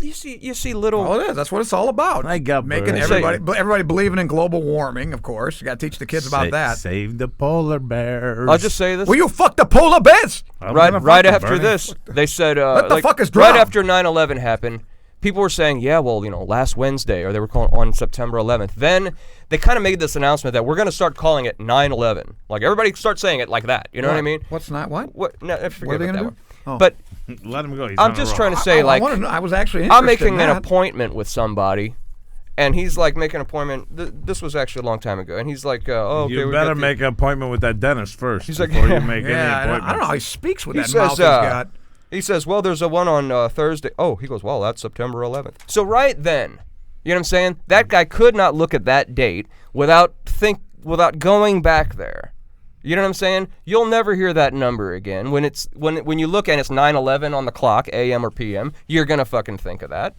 see little. Oh, it is. That's what it's all about. I got making burned. everybody believing in global warming. Of course, you got to teach the kids about that. Save the polar bears. I'll just say this. Will you fuck the polar bears? I'm right gonna right fucking after burn this, they said Let the like, fuckers right drown. after 9/11 happened, people were saying, yeah, well, last Wednesday, or they were calling on September 11th. Then they kind of made this announcement that we're going to start calling it 9/11. Like everybody start saying it like that. You know what I mean? What's not what? What? No, forget What are they about gonna that do? one. Oh. But it. Let him go. He's I'm on a just roll. trying to say, I like, wanna know. I was actually interested I'm making in an that. appointment with somebody, and he's like making an appointment. This was actually a long time ago, and he's like, oh, okay, You we better got the- make an appointment with that dentist first He's like- before you make any Yeah, appointment. I don't know how he speaks with He that says, mouth he's got. He says, well, there's a one on Thursday. Oh, he goes, well, that's September 11th. So right then, you know what I'm saying? That guy could not look at that date without going back there. You know what I'm saying? You'll never hear that number again. When you look and it's 9:11 on the clock, AM or PM, you're gonna fucking think of that.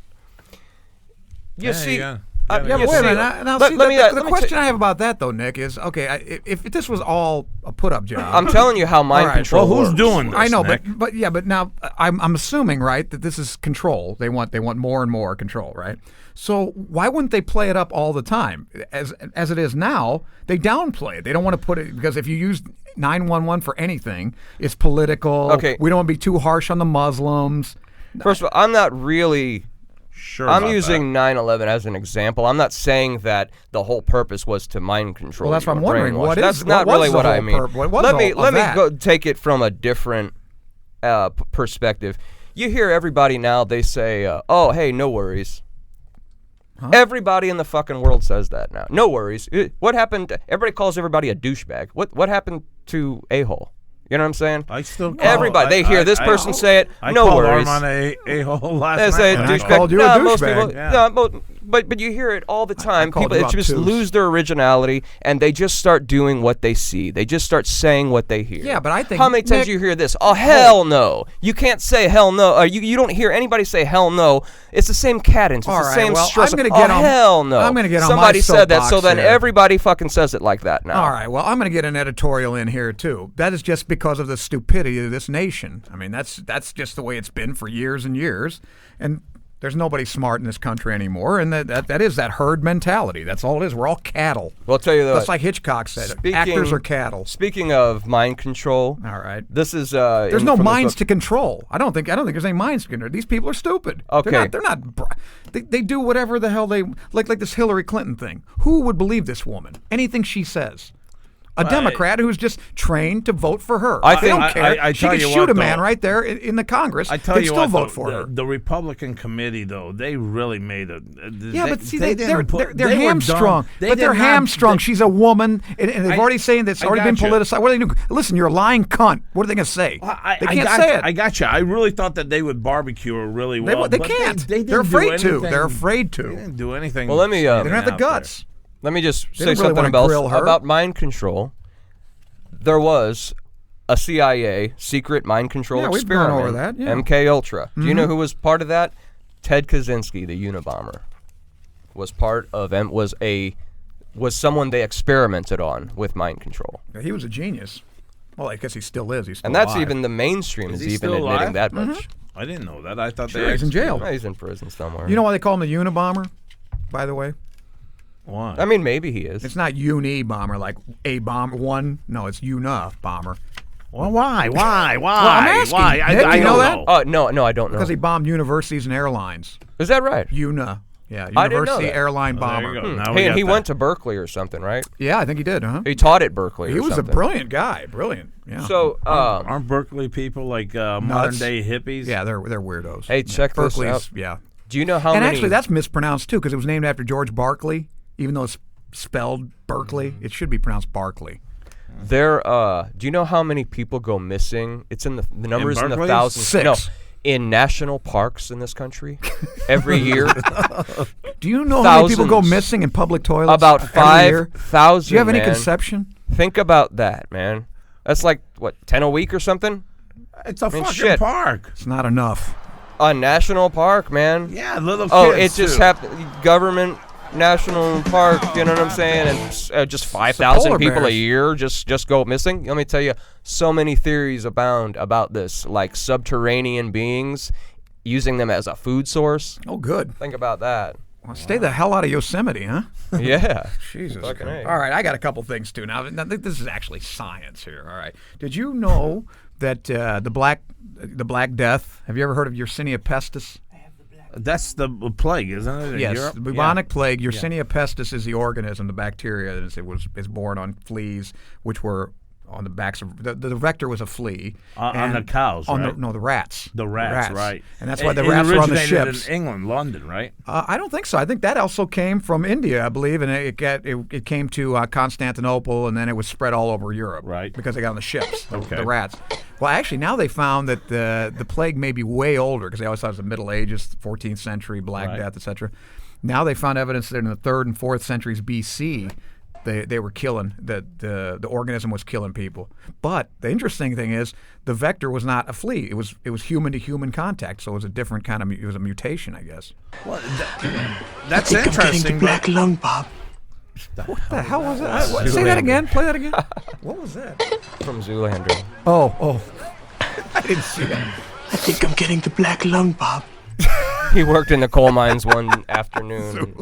You see. Yeah. Yeah, but wait a minute. Now, see, the question I have about that, though, Nick, is, okay, if this was all a put-up job. I'm telling you how mind control Well, who's works. doing this, I know, Nick? but now I'm assuming, right, that this is control. They want more and more control, right? So why wouldn't they play it up all the time? As it is now, they downplay it. They don't want to put it, because if you use 911 for anything, it's political. Okay. We don't want to be too harsh on the Muslims. First of all, I'm not really. Sure. I'm about using 9/11 as an example. I'm not saying that the whole purpose was to mind control. Well, that's you what I'm or wondering. brainwash. What That's is- not what was really the what I whole mean. what was let all me of let me that? go take it from a different perspective. You hear everybody now. They say, "Oh, hey, no worries." Everybody in the fucking world says that now. No worries. What happened? Everybody calls everybody a douchebag. What happened to a-hole? You know what I'm saying? I still call, Everybody, they hear this person say it. I No called worries. Armand a hole last They night. say when I douchebag. called you a No, most douchebag. people- Yeah. no, but you hear it all the time. called People you it just obtuse. lose their originality and they just start doing what they see. They just start saying what they hear. Yeah, but I think, how many times Nick- do you hear this? Oh hell no! You can't say hell no. You don't hear anybody say hell no. It's the same cadence. It's All the right, same well, stress. I'm gonna get oh on- hell no! I'm gonna get on my Somebody said that, so soapbox then here. everybody fucking says it like that now. All right, well, I'm going to get an editorial in here, too. That is just because of the stupidity of this nation. I mean, that's just the way it's been for years and years. And there's nobody smart in this country anymore. And that is that herd mentality. That's all it is. We're all cattle. Well, I'll tell you That's that. like Hitchcock said. Actors are cattle. Speaking of mind control, All right. this is There's no minds to control. I don't think there's any minds to control. These people are stupid. Okay. They're not they do whatever the hell they like this Hillary Clinton thing. Who would believe this woman? Anything she says. A Democrat who's just trained to vote for her. I They think- don't care. I she tell could you shoot what, a man though. right there in the Congress. I tell They'd you still what, vote though, for her. the Republican committee, though, they really made a. Yeah, but see, they're didn't put- they're they were hamstrung. dumb. They But they're did not- hamstrung. they- She's a woman, and they've already saying that's I already been gotcha. politicized. What are they doing? Listen, you're a lying cunt. What are they going to say? They can't say it. I gotcha. I really thought that they would barbecue her really well. They but can't. They didn't They're do afraid to. anything. They're afraid They to. didn't do anything. Well, let me, They don't have the standing out there. guts. Let me just say don't really something wanna about grill her. mind control. There was a CIA secret mind control Yeah, we've gone experiment. over that, yeah. MK Ultra. Do you know who was part of that? Ted Kaczynski, the Unabomber, was part of was someone they experimented on with mind control. He was a genius. Well, I guess he still is. He's still And that's alive. even the mainstream is he even still admitting alive? that much. I didn't know that. I thought Sure, they. he's in jail. Well, he's in prison somewhere. You know why they call him the Unabomber? By the way, Why? I mean, maybe he is. it's not uni bomber like a bomber one. No, it's Una bomber Well, why? Why? I'm asking. Why? Nick, I you know don't that? know. Oh no, I don't know. because he bombed universities and airlines. Is that right? Una, yeah, I didn't know university that. airline There bomber. you go. Now we Hey, and got he that. went to Berkeley or something, right? Yeah, I think he did. He taught at Berkeley. He or was something. a brilliant guy. Brilliant. Yeah. So, Aren't Berkeley people like modern day hippies? yeah, they're weirdos. Hey, Yeah, check this Berkeley's, out. Yeah. do you know how And many? actually, that's mispronounced too because it was named after George Barclay, even though it's spelled Berkeley. It should be pronounced Barclay. There, do you know how many people go missing? It's in the numbers in the Berkeley? thousands. 6. No, in national parks in this country every year. Do you know how many people go Thousands. missing in public toilets? About every year? 5,000. Do you have any man. conception? Think about that, man. That's like what 10 a week or something. It's a mean, fucking shit. park. It's not enough. A national park, man. Yeah, little kids. Oh, it just too. happened. Government national park. You know what I'm saying? And just 5,000 polar people a bears. year just go missing. Let me tell you, so many theories abound about this, like subterranean beings, using them as a food source. Oh, good. Think about that. Well, stay the hell out of Yosemite, huh? Yeah. Jesus. Fucking A. All right, I got a couple things too. Now, this is actually science here. All right. Did you know that the Black Death? Have you ever heard of Yersinia pestis? That's the plague, isn't it? In Yes, Europe? the bubonic plague. Yersinia pestis is the organism, the bacteria that is born on fleas, which were on the backs of the vector was a flea On the cows, on right? the rats. The rats, right? And that's why the It rats were on the originated ships. in England, London, right? I don't think so. I think that also came from India, I believe, and it came to Constantinople, and then it was spread all over Europe, Right. Because they got on the ships, Okay. the rats. Well, actually, now they found that the plague may be way older because they always thought it was the Middle Ages, 14th century, Black Right. Death, etc. Now they found evidence that in the 3rd and 4th centuries BC, they were killing the organism was killing people. But the interesting thing is the vector was not a flea. It was human to human contact. So it was a different kind of it was a mutation, I guess. Well, that's interesting. Black lung, Bob. What the hell was that? Say that again. Play that again. What was that? From Zoolander. Oh. I didn't see that. I think I'm getting the black lung, Bob. He worked in the coal mines one afternoon.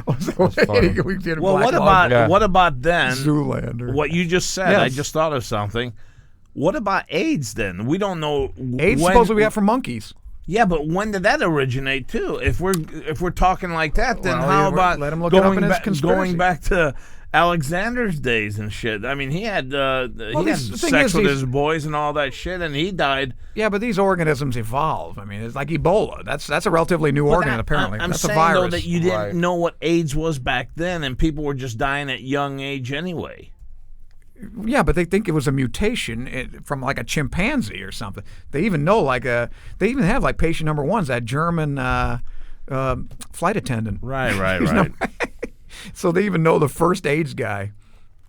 Funny. Well, what about then? Zoolander. What you just said, Yes. I just thought of something. What about AIDS then? We don't know. AIDS supposedly we have from monkeys. Yeah, but when did that originate too? If we're talking like that, then Well, how yeah, about let him look it up in his conspiracy. going back to Alexander's days and shit? I mean, he had the thing sex is with these- his boys and all that shit, and he died. Yeah, but these organisms evolve. I mean, it's like Ebola. That's a relatively new organ, apparently. I'm That's a saying virus. though that you didn't Right. know what AIDS was back then, and people were just dying at young age anyway. Yeah, but they think it was a mutation from like a chimpanzee or something. They even know they even have like patient number one's that German flight attendant. Right. So they even know the first AIDS guy.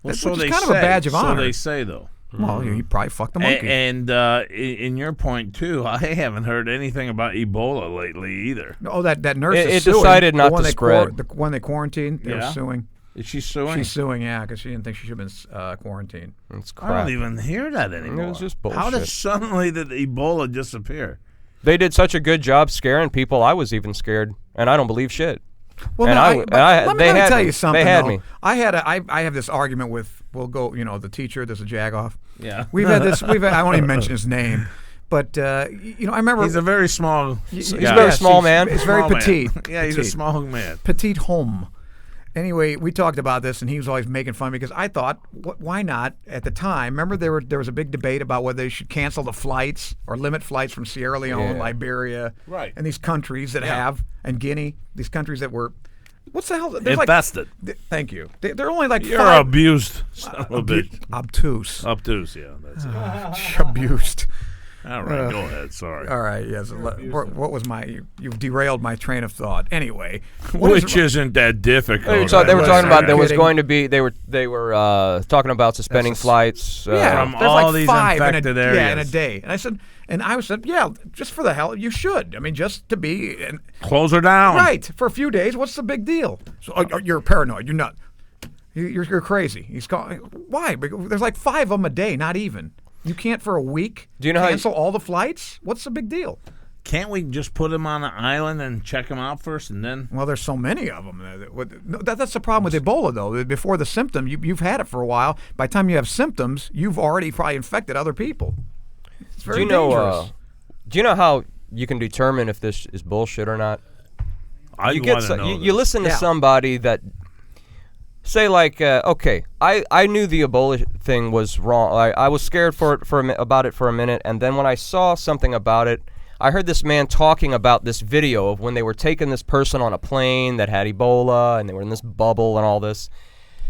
Well, Which so is they kind say. of a badge of honor. So they say though. Well, he probably fucked the monkey. And in your point too, I haven't heard anything about Ebola lately either. Oh, that nurse It is suing. decided not the one to they spread. The one they quarantined, they're Yeah. suing. Is she suing? She's suing, yeah, because she didn't think she should have been quarantined. It's I crap. don't even hear that anymore. It was just How bullshit. did suddenly did Ebola disappear? They did such a good job scaring people. I was even scared, and I don't believe shit. Well, And no, I- I, and but I- let me, they let me had tell me. you something. They had though. me. I have this argument with the teacher. There's a jagoff. Yeah. We've had this. I won't even mention his name, but I remember He's a very small. He's a very small man. He's very Small man. petite. Yeah, he's a small man. petite homme. Anyway, we talked about this, and he was always making fun because I thought, why not? At the time, remember there was a big debate about whether they should cancel the flights or limit flights from Sierra Leone, Yeah. Liberia, Right. and these countries that have, and Guinea, these countries that were, what's the hell? There's Infested. Thank you. They're only like You're 5 abused. Son of a bitch. obtuse, Obtuse, yeah. That's it. abused. All right, go ahead. Sorry. All right, yes. What was you've derailed my train of thought. Anyway, what is- Which isn't that difficult. They were was talking about there was kidding. going to be. They were talking about suspending flights. Yeah, From there's all like these 5 infected in a, Yeah, in a areas. day. And I said, yeah, just for the hell, you should. I mean, just to be Close her down. right for a few days. What's the big deal? So you're paranoid. You're not. You're crazy. He's calling. Why? Because there's like 5 of them a day. Not even. You can't for a week. Do you know how cancel all the flights? What's the big deal? Can't we just put him on an island and check him out first, and then? Well, there's so many of them. That's the problem with Ebola, though. Before the symptom, you've had it for a while. By the time you have symptoms, you've already probably infected other people. It's very dangerous. Do you know how you can determine if this is bullshit or not? I You want get to know. you listen to Yeah. somebody that say like, okay, I knew the Ebola thing was wrong. I was scared about it for a minute, and then when I saw something about it, I heard this man talking about this video of when they were taking this person on a plane that had Ebola, and they were in this bubble and all this,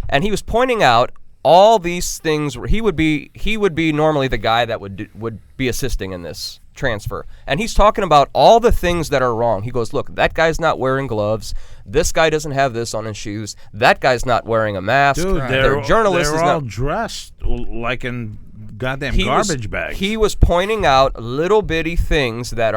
and he was pointing out all these things. He would be normally the guy that would be assisting in this transfer, and he's talking about all the things that are wrong. He goes, look, that guy's not wearing gloves, this guy doesn't have this on his shoes, that guy's not wearing a mask, Dude, their journalist they're is all not dressed like in goddamn garbage bags. He was pointing out little bitty things that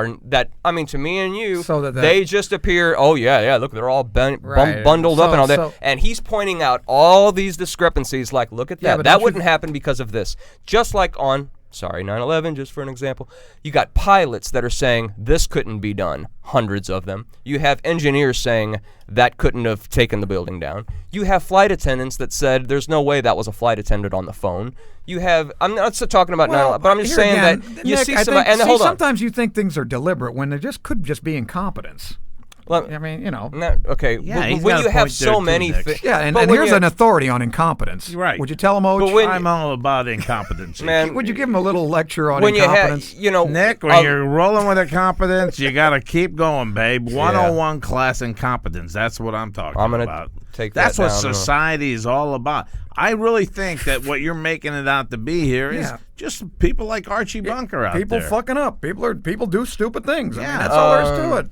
I mean, to me and you, So that they just appear. Oh yeah, look, they're all Right. bundled up and all that. So- And he's pointing out all these discrepancies. Like, look at Yeah, that. but That don't you- wouldn't happen because of this. Just like on 9/11, just for an example, you got pilots that are saying this couldn't be done. Hundreds of them. You have engineers saying that couldn't have taken the building down. You have flight attendants that said there's no way that was a flight attendant on the phone. You have, I'm not talking about 9/11, but I'm just here saying again, that you Nick, see I some, think- and see, hold on. sometimes you think things are deliberate when there could just be incompetence. I mean, Okay, Yeah, he's when got you a have point there so too, many Nick. things. Yeah, and here's an authority on incompetence. Right. Would you tell him, Oach? But when- I'm all about incompetence. Man, Would you give him a little lecture on when you incompetence? have, you know, Nick, when you're rolling with incompetence, you got to keep going, babe. 101 class incompetence. That's what I'm talking I'm gonna about. take That's that what down, society is all about. I really think that what you're making it out to be here is Yeah. just people like Archie Bunker out People there. fucking up. People do stupid things. I mean, Yeah. that's all there is to it.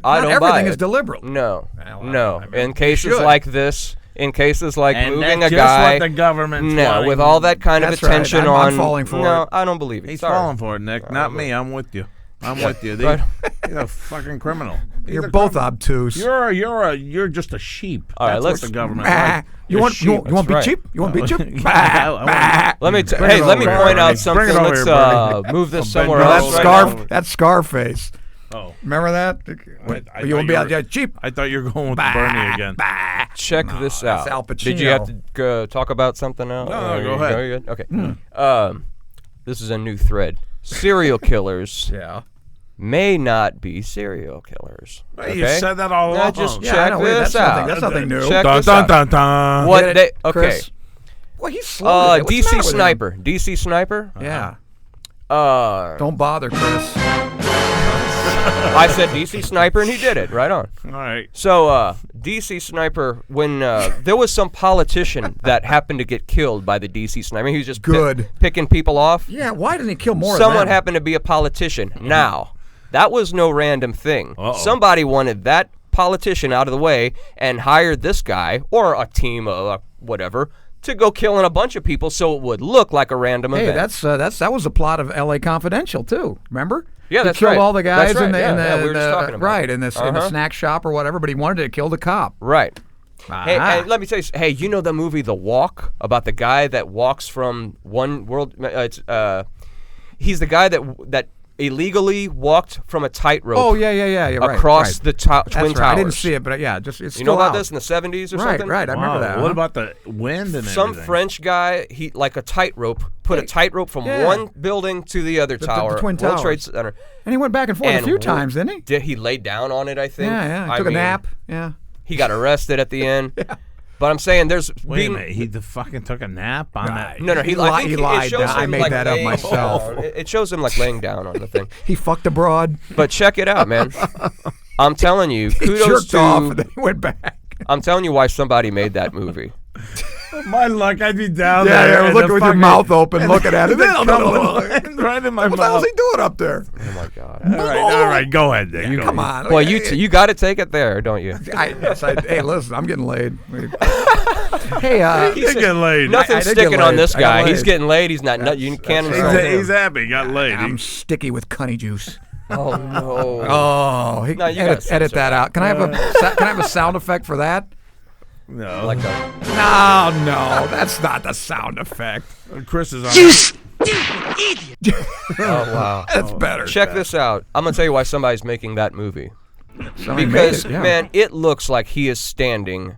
I Not don't everything buy is it. deliberate. No, Well, no. I mean, In you cases should. like this, in cases like And moving that's a just guy. what the government's No, wanting. with all that kind That's of attention right. on. I'm falling for no, it. I don't believe it. He's Sorry. falling for it, Nick. Not me. I'm with you. I'm with you. Right. He's a fucking criminal. He's You're a both criminal. obtuse. You're just a sheep. All right, That's let's- what the government. Bah. You You're want sheep. you want That's be right. cheap? You want to be cheap? Yeah, I want- Let me Bring it let me over point here, out Bernie. something. Bring it over Let's here, Bernie. move this I'll somewhere bend That else. right right now. That's Scarface. Oh, Remember that? I You want to thought be cheap? I thought you were going with Bernie again. Check this out. that's Al Did you have Pacino. to talk about something else? No, go ahead. You're good? Okay. This is a new thread. Serial killers Yeah. may not be serial killers. Hey, You okay? said that all Now along. just Yeah, I check know, this that's out. nothing- that's nothing new. Check Dun, this dun, out. dun, dun. What Get they it, okay? Chris? Well, he's slow. What's the DC matter with him? Sniper. DC Sniper. Yeah. Don't bother, Chris. I said DC Sniper, and he did it. Right on. All right. So, DC Sniper, when there was some politician that happened to get killed by the DC Sniper, he was just Good. picking people off. Yeah. Why doesn't he kill more? Someone of them? happened to be a politician. Now, that was no random thing. Uh-oh. Somebody wanted that politician out of the way and hired this guy or a team of whatever to go killing a bunch of people so it would look like a random Hey, event. that was the plot of L.A. Confidential too. Remember? Yeah, he that's killed right. all the guys That's right. in the, Yeah, in the, yeah, we were just the- talking about right it. in the snack shop or whatever. But he wanted to kill the cop. Right. Hey, Ah. and let me tell you. Hey, you know the movie The Walk about the guy that walks from one world? He's the guy that illegally walked from a tightrope. Oh yeah. You're right. across right. the That's Twin right. Towers. I didn't see it, but yeah, just it's You know still about out. this in the 70s or Right, something? right. I remember Wow, that. What huh? about the wind and Some everything? French guy, he like a tightrope, put a tightrope from yeah. one building to the other the tower, Twin World Trade Towers. Center. And he went back and forth a And few w- times, didn't he? He laid down on it, I think. Yeah. He I took a mean, nap. Yeah. He got arrested at the end. But I'm saying there's Wait a minute. He fucking took a nap on that. No, He I think he it lied. shows I him, made like, that up laying myself. down. It shows him like laying down on the thing. He fucked abroad. But check it out, man. I'm telling you, He kudos jerked off and to. then he went back. I'm telling you why somebody made that movie. My luck, I'd be down Yeah, there. yeah. and Looking the with your fucking- mouth open, looking at it. right in my What the hell's mouth. he doing up there? Oh my god. All right, go ahead, Nick. Go Come ahead. on. Well, you got to take it there, don't you? Hey, listen, I'm getting laid. Hey, He's getting laid. Nothing's I did get sticking on laid. this I got guy. He's laid. getting laid. He's not. You can't insult him. He's happy. Got laid. I'm sticky with cunny juice. Oh no. Oh, No, you gotta edit censor that out. Can I have a sound effect for that? no. Like No, that's not the sound effect. Chris is on. oh wow. That's better. Check this out. I'm gonna tell you why somebody's making that movie. Somebody made Because it, yeah. man, it looks like he is standing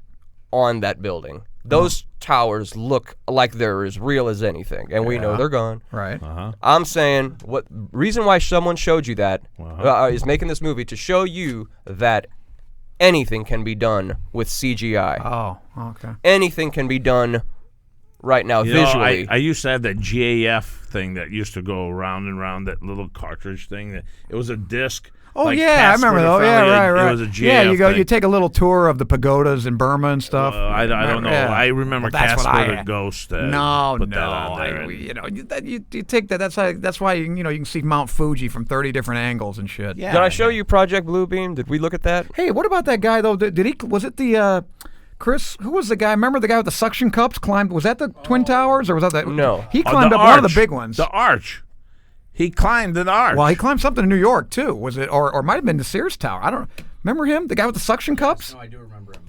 on that building. Those towers look like they're as real as anything, and we know they're gone. Right. I'm saying what reason why someone showed you that is making this movie to show you that anything can be done with CGI. Oh, okay. Anything can be done right now You know, visually. I used to have that GAF thing that used to go round and round, that little cartridge thing. It was a disc. Oh like yeah, I Casper remember the though. Yeah, Friendly, right. It was a GAF yeah, you go. thing. You take a little tour of the pagodas in Burma and stuff. I don't know. Yeah. I remember Well, that's what I Casper the had. Ghost. No, put that on there. you take that. That's why you can see Mount Fuji from 30 different angles and shit. Yeah. Did I show you Project Bluebeam? Did we look at that? Hey, what about that guy though? Did he? Was it the Chris? Who was the guy? Remember the guy with the suction cups? Climbed? Was that the Twin Towers or was that the? No. He Oh, climbed the up one of arch. the big ones. The arch. He climbed an arch. Well, he climbed something in New York too. Was it or might have been the Sears Tower? I don't remember him. The guy with the suction cups. No, I do remember him.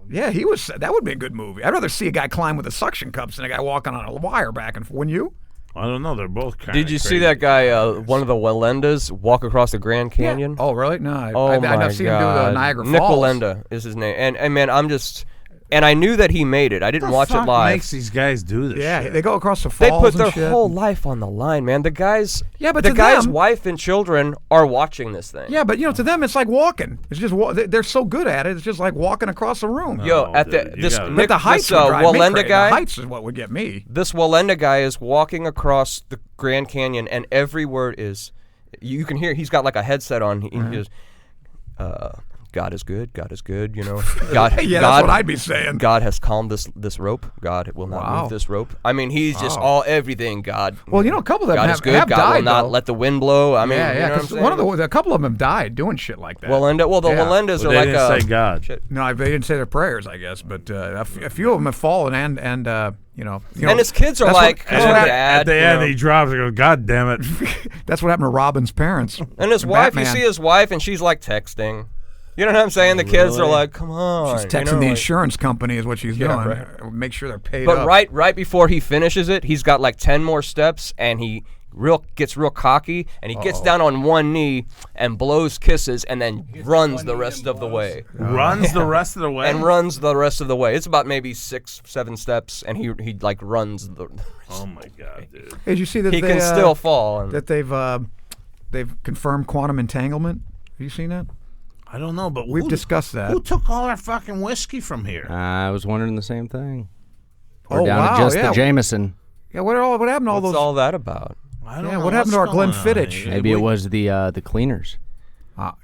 Yeah, he was. That would be a good movie. I'd rather see a guy climb with the suction cups than a guy walking on a wire back and forth. Wouldn't you? I don't know. They're both kind of Did you see that guy, one of the Walendas, walk across the Grand Canyon? Oh, really? No. Oh I've my seen him do the God. Niagara Nick Falls. Walenda is his name, and man, and I knew that he made it. I didn't watch it live. Makes these guys do this? Yeah, shit? they go across the They falls put their and shit. whole life on the line, man. The guys, Yeah, but the to guy's them- wife and children are watching this thing. Yeah, but to them it's like walking. It's just they're so good at it. It's just like walking across a room. Yo, Oh, at the dude, you this gotta- But Nick, the heights this, would drive me Walenda crazy. guy, The heights is what would get me. this Walenda guy is walking across the Grand Canyon, and every word is, you can hear. He's got like a headset on. He goes, God is good. God is good. You know, God. Yeah, God, that's what I'd be saying. God has calmed this rope. God will not Wow. move this rope. I mean, he's just everything. God. Well, you know, a couple of them God have, is good. have God died, will not though. let the wind blow. I mean, yeah, you know what I'm because saying? a couple of them have died doing shit like that. Well, the Yeah. Walendas But are they like didn't say God. shit. No, they didn't say their prayers, I guess, but a few of them have fallen, and you know, And his kids are that's like, what- "Come that's on, what Dad." At the you end, know. he drops and goes, God damn it. That's what happened to Robin's parents. And his in wife, Batman. you see his wife, and she's like texting. You know what I'm saying? The kids are like, "Come on." She's you texting know, the like- insurance company is what she's Yeah, doing. right. Make sure they're paid But up. right before he finishes it, he's got like 10 more steps, and he gets real cocky, and he gets down on one knee and blows kisses, and then runs the rest of the way. Runs the rest of the way. And runs the rest of the way. It's about maybe 6-7 steps, and he like runs the. Oh my God, dude. Hey, did you see that He they, can still fall. And that they've confirmed quantum entanglement? Have you seen that? I don't know, but We've discussed that. Who took all our fucking whiskey from here? I was wondering the same thing. Or Oh, down wow, to just yeah. the Jameson. Yeah, what happened to all what's those? all that about? I don't Yeah, know what happened to what's our Glenn going on Fittich? here. Maybe it was the cleaners.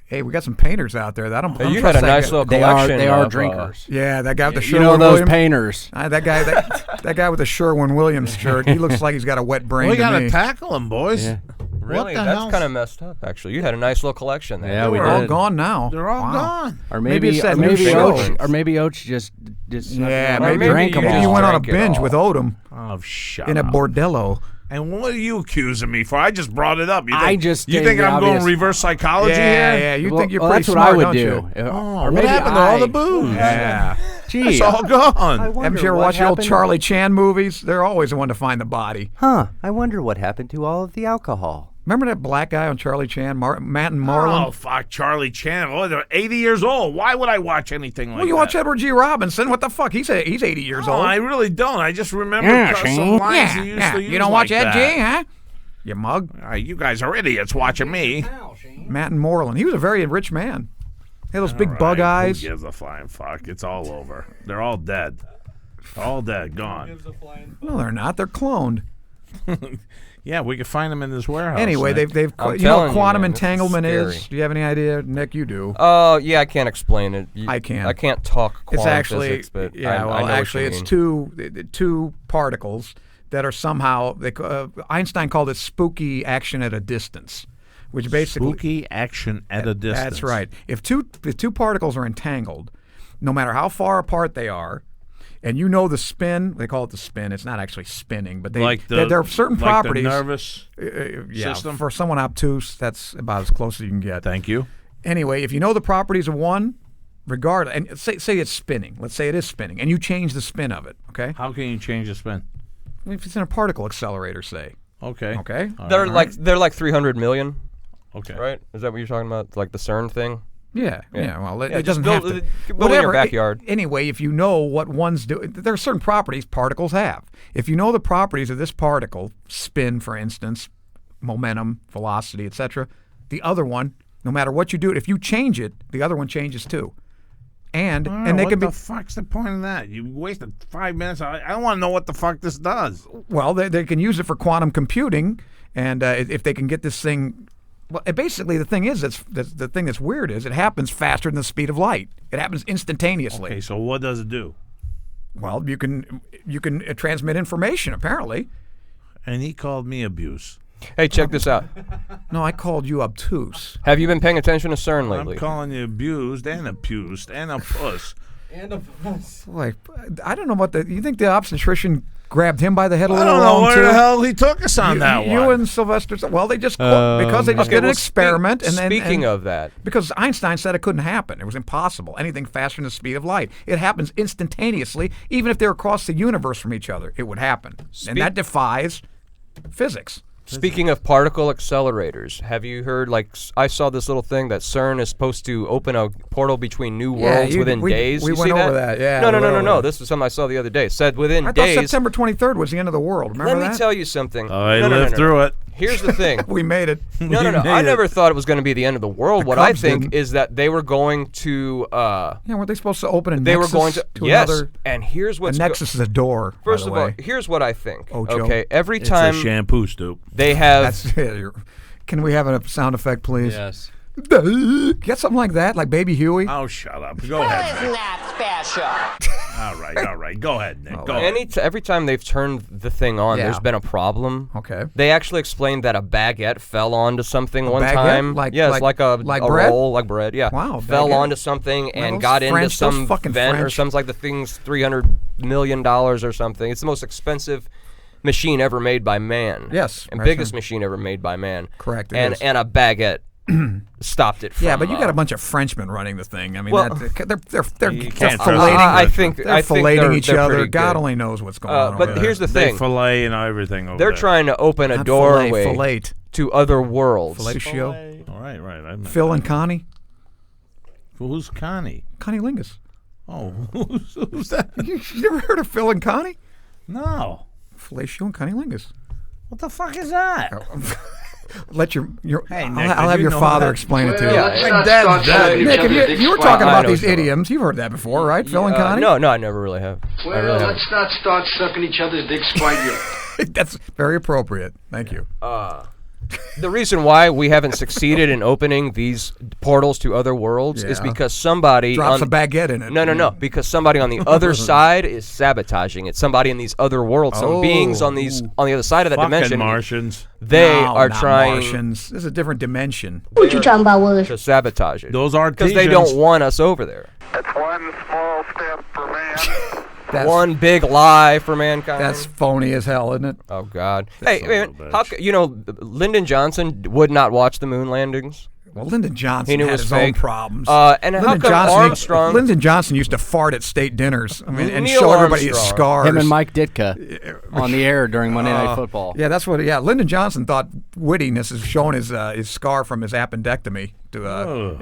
Hey, we got some painters out there. I don't You trust had a that nice guy. little They collection. are of, drinkers. Yeah, that guy with the You know Sherwin those Williams. painters. That guy with the Sherwin Williams shirt. He looks like he's got a wet brain. We to gotta me. tackle him, boys. Yeah. Really, the that's hell's- kind of messed up. Actually, you had a nice little collection there. Yeah, we They're all did. gone now. They're all Wow. gone. Or Maybe maybe it's that or new maybe show. Oach just Yeah, Or maybe, drank 'em maybe all. you went on a Drank it binge all. with Odom Oh, shut in a up. bordello. And what are you accusing me for? I just brought it up. You I think, just you stated think the I'm going obvious. reverse psychology Yeah, here? yeah. You Well, think you're well, pretty that's smart, what I would don't do. you? Oh, Or what maybe happened to all the I- booze? Yeah. Gee, It's all gone. Haven't you ever watched the old Charlie Chan movies? They're always the one to find the body. Huh? I wonder what happened to all of the alcohol. Remember that black guy on Charlie Chan, Matt and Marlon? Oh, fuck, Charlie Chan. Oh, they're 80 years old. Why would I watch anything like Well, you that? watch Edward G. Robinson. What the fuck? He's 80 years No, old. I really don't. I just remember Yeah, some see? lines he used to use You don't like watch Ed that. G., huh? You mug. You guys are idiots watching me. Matt and Moreland. He was a very rich man. He had those big bug Right, eyes. Who gives a flying fuck? It's all over. They're all dead. All dead. Gone. No, they're not. They're cloned. Yeah, we could find them in this warehouse. Anyway, Nick. they've I'm you know telling what you, quantum man, this is entanglement is? scary. Do you have any idea, Nick? You do. Oh, yeah, I can't explain it. I can. I can't talk quantum It's actually physics, but yeah. I know well, what actually, you it's mean. two particles that are somehow. Einstein called it spooky action at a distance, which basically spooky action at a distance. That's right. If two particles are entangled, no matter how far apart they are, and you know the spin, they call it the spin. It's not actually spinning, but there are certain properties. The nervous yeah, system. for someone obtuse, that's about as close as you can get. Thank you. Anyway, if you know the properties of one, regardless, and say it's spinning. Let's say it is spinning, and you change the spin of it. Okay. How can you change the spin? If it's in a particle accelerator, say. Okay. Okay. They're like 300 million, Okay. right? Is that what you're talking about? Like the CERN thing? Yeah. Well, it Yeah, doesn't just have build- to. build in your backyard. Anyway, if you know what one's doing, there are certain properties particles have. If you know the properties of this particle, spin, for instance, momentum, velocity, etc., the other one, no matter what you do, if you change it, the other one changes too. And they what can be the fuck's the point of that? You wasted 5 minutes. I don't want to know what the fuck this does. well, they can use it for quantum computing, and if they can get this thing. Well, basically, the thing is, the thing that's weird is it happens faster than the speed of light. It happens instantaneously. Okay, so what does it do? Well, you can transmit information. Apparently, And he called me abuse. Hey, check this out. no, I called you obtuse. Have you been paying attention to CERN lately? I'm calling you abused and abused and a puss. Boy, I don't know what you think the obstetrician grabbed him by the head a I little don't know wrong where too. the hell he took us on that you one. and Sylvester. Well, they just because they just did an well, experiment, and then speaking of that, because Einstein said it couldn't happen. It was impossible. Anything faster than the speed of light. It happens instantaneously. Even if they're across the universe from each other, it would happen. And that defies physics. speaking of particle accelerators, have you heard? Like, I saw this little thing that CERN is supposed to open a portal between new Yeah, worlds within days. we You went see over that, yeah, No, we no, no, went no, over no. that. This was something I saw the other day. It said within I thought days. September 23rd was the end of the world. Remember Let that? me tell you something. I no, no, lived no, no. through it. Here's the thing. We made it. No, no, no. made I it. never thought it was going to be the end of the world. The What I Cubs think didn't. is that they were going to. Yeah, weren't they supposed to open a They nexus were going to. yes. Yes. And here's A what's. nexus is a door. First by of the all, way. here's what I think. Ocho. Okay, every It's time a shampoo stoop. they have. That's. Can we have a sound effect, please? Yes. Get something like that, like Baby Huey. Oh, shut up. Go ahead, Nick. Not special. All right. Go ahead, Nick. Go ahead. Every time they've turned the thing on, Yeah. there's been a problem. Okay. They actually explained that a baguette fell onto something one baguette? time. Like- yeah, like- it's like a like bread? roll, like bread. Yeah. Wow, Fell baguette. onto something and those got into French- those some fucking vent or French. something like the thing's $300 million or something. It's the most expensive machine ever made by man. Yes, And right, biggest sure. machine ever made by man. Correct, it And is. and a baguette stopped it from. Yeah, but you got a bunch of Frenchmen running the thing. I mean, Well- they're You they're can't trust filleting. them. I think They're I think filleting they're, each they're other. pretty God good. only knows what's going on. But over here's there. the They thing. fillet and everything over They're there. trying to open a Not doorway fillet. to other worlds. Fellatio. All right. I meant Phil and Connie. Who's Connie? Connie Lingus. Oh, who's that? You never heard of Phil and Connie? No. Fellatio and Connie Lingus. What the fuck is that? Let your Hey, Nick, I'll did have you your know father that? explain it to you. My dad's dead. Nick, if you were talking I about know these so. idioms, you've heard that before, right? Phil and Connie? No, I never really have. I really Well, haven't. let's not start sucking each other's dicks quite yet. That's very appropriate. Thank you. The reason why we haven't succeeded in opening these portals to other worlds is Yeah. because somebody Drops on a baguette in it. No. Because somebody on the other side is sabotaging it. Somebody in these other worlds, some beings on the other side of that Fucking dimension, Martians. they No, are not trying Martians. This is a different dimension. What you talking about, Willis? to sabotage it. Those are because they don't want us over there. That's one small step for man. That's, One big lie for mankind. that's phony as hell, isn't it? Oh God! Hey, son man, of a how bitch. Lyndon Johnson would not watch the moon landings? Well, Lyndon Johnson He knew it had was his own fake. problems. And how come Armstrong- Lyndon Johnson used to fart at state dinners. I mean, and Neil show everybody his Armstrong. scars. Him and Mike Ditka on the air during Monday Night Football. Yeah, that's what. Yeah, Lyndon Johnson thought wittiness is showing his scar from his appendectomy.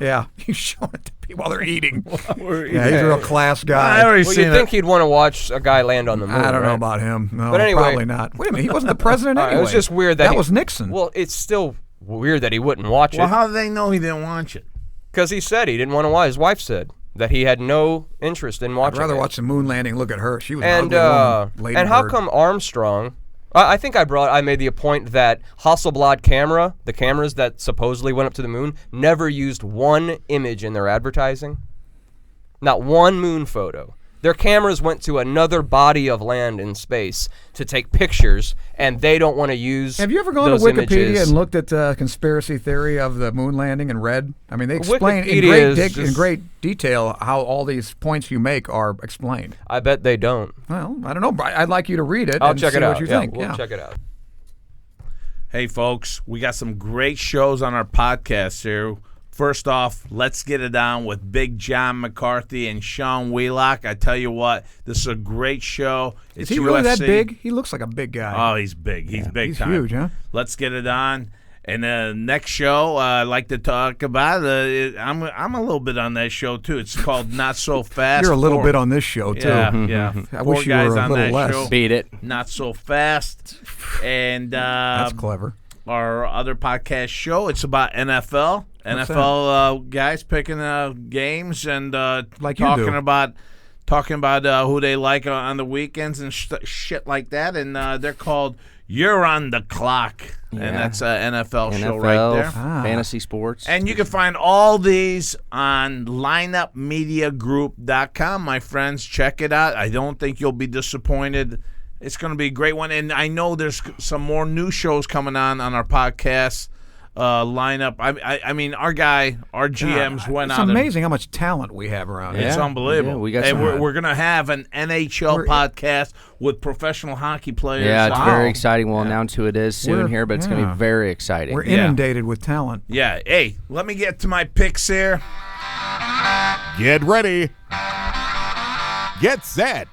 Yeah, he's showing it to people while they're eating. Yeah, he's a real class I guy. already Well, seen you'd think he'd want to watch a guy land on the moon. I don't know right? about him. No, But anyway- probably not. Wait a minute, he wasn't the president All right, anyway. it was just weird that that he- was Nixon. Well, it's still weird that he wouldn't watch Well, it how do they know he didn't watch it? because he said he didn't want to watch. His wife said that he had no interest in I'd watching. rather it. watch the moon landing. Look at her. She was And an ugly woman. Lady and how Bird. come Armstrong? I think I made the point that Hasselblad camera, the cameras that supposedly went up to the moon, never used one image in their advertising. Not one moon photo. Their cameras went to another body of land in space to take pictures, and they don't want to use. Have you ever gone to those Wikipedia images. and looked at the conspiracy theory of the moon landing and read? I mean, they explain in Wikipedia great, is just- great detail how all these points you make are explained. I bet they don't. Well, I don't know. But I'd like you to read it I'll and check see it out. what you Yeah, think. we'll check it out. Hey, folks, we got some great shows on our podcast here. First off, let's get it on with Big John McCarthy and Sean Wheelock. I tell you what, this is a great show. Is It's he really that UFC. big? He looks like a big guy. Oh, he's big. He's big he's time. huge, huh? Let's get it on. And next show, I'd like to talk about. I'm a little bit on that show too. It's called Not So Fast. You're a little bit on this show too. Yeah. I Four wish you guys were a on little that less. show. Beat it. Not So Fast. And That's clever. our other podcast show. It's about NFL. What's NFL guys picking games and Like you talking do. about who they like on the weekends and shit like that. And they're called You're on the Clock, and Yeah. that's an NFL show NFL, right there. fantasy sports. And you can find all these on lineupmediagroup.com, my friends. Check it out. I don't think you'll be disappointed. It's going to be a great one. And I know there's some more new shows coming on our podcast lineup. I mean, our GMs went It's out. amazing how much talent we have around here. It's Yeah, unbelievable. yeah, we got and some- we're going to have an NHL podcast with professional hockey players. yeah, it's on. very exciting. We'll announce who it is soon We're- here, but it's going to yeah. be very exciting. We're Yeah. inundated with talent. Yeah. Hey, let me get to my picks here. Get ready. Get set.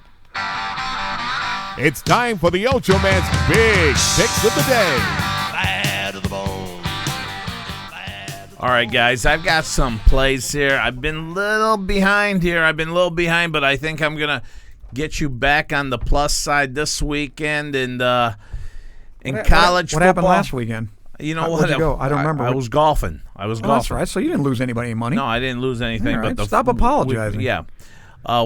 It's time for the Ochoman's Big Picks of the Day. All right, guys, I've got some plays here. I've been a little behind here. But I think I'm going to get you back on the plus side this weekend. And in college What happened football- last weekend? You know Where'd what? you go? I don't remember. I was golfing. Oh, that's right. So you didn't lose anybody money. No, I didn't lose anything. All right, But stop apologizing.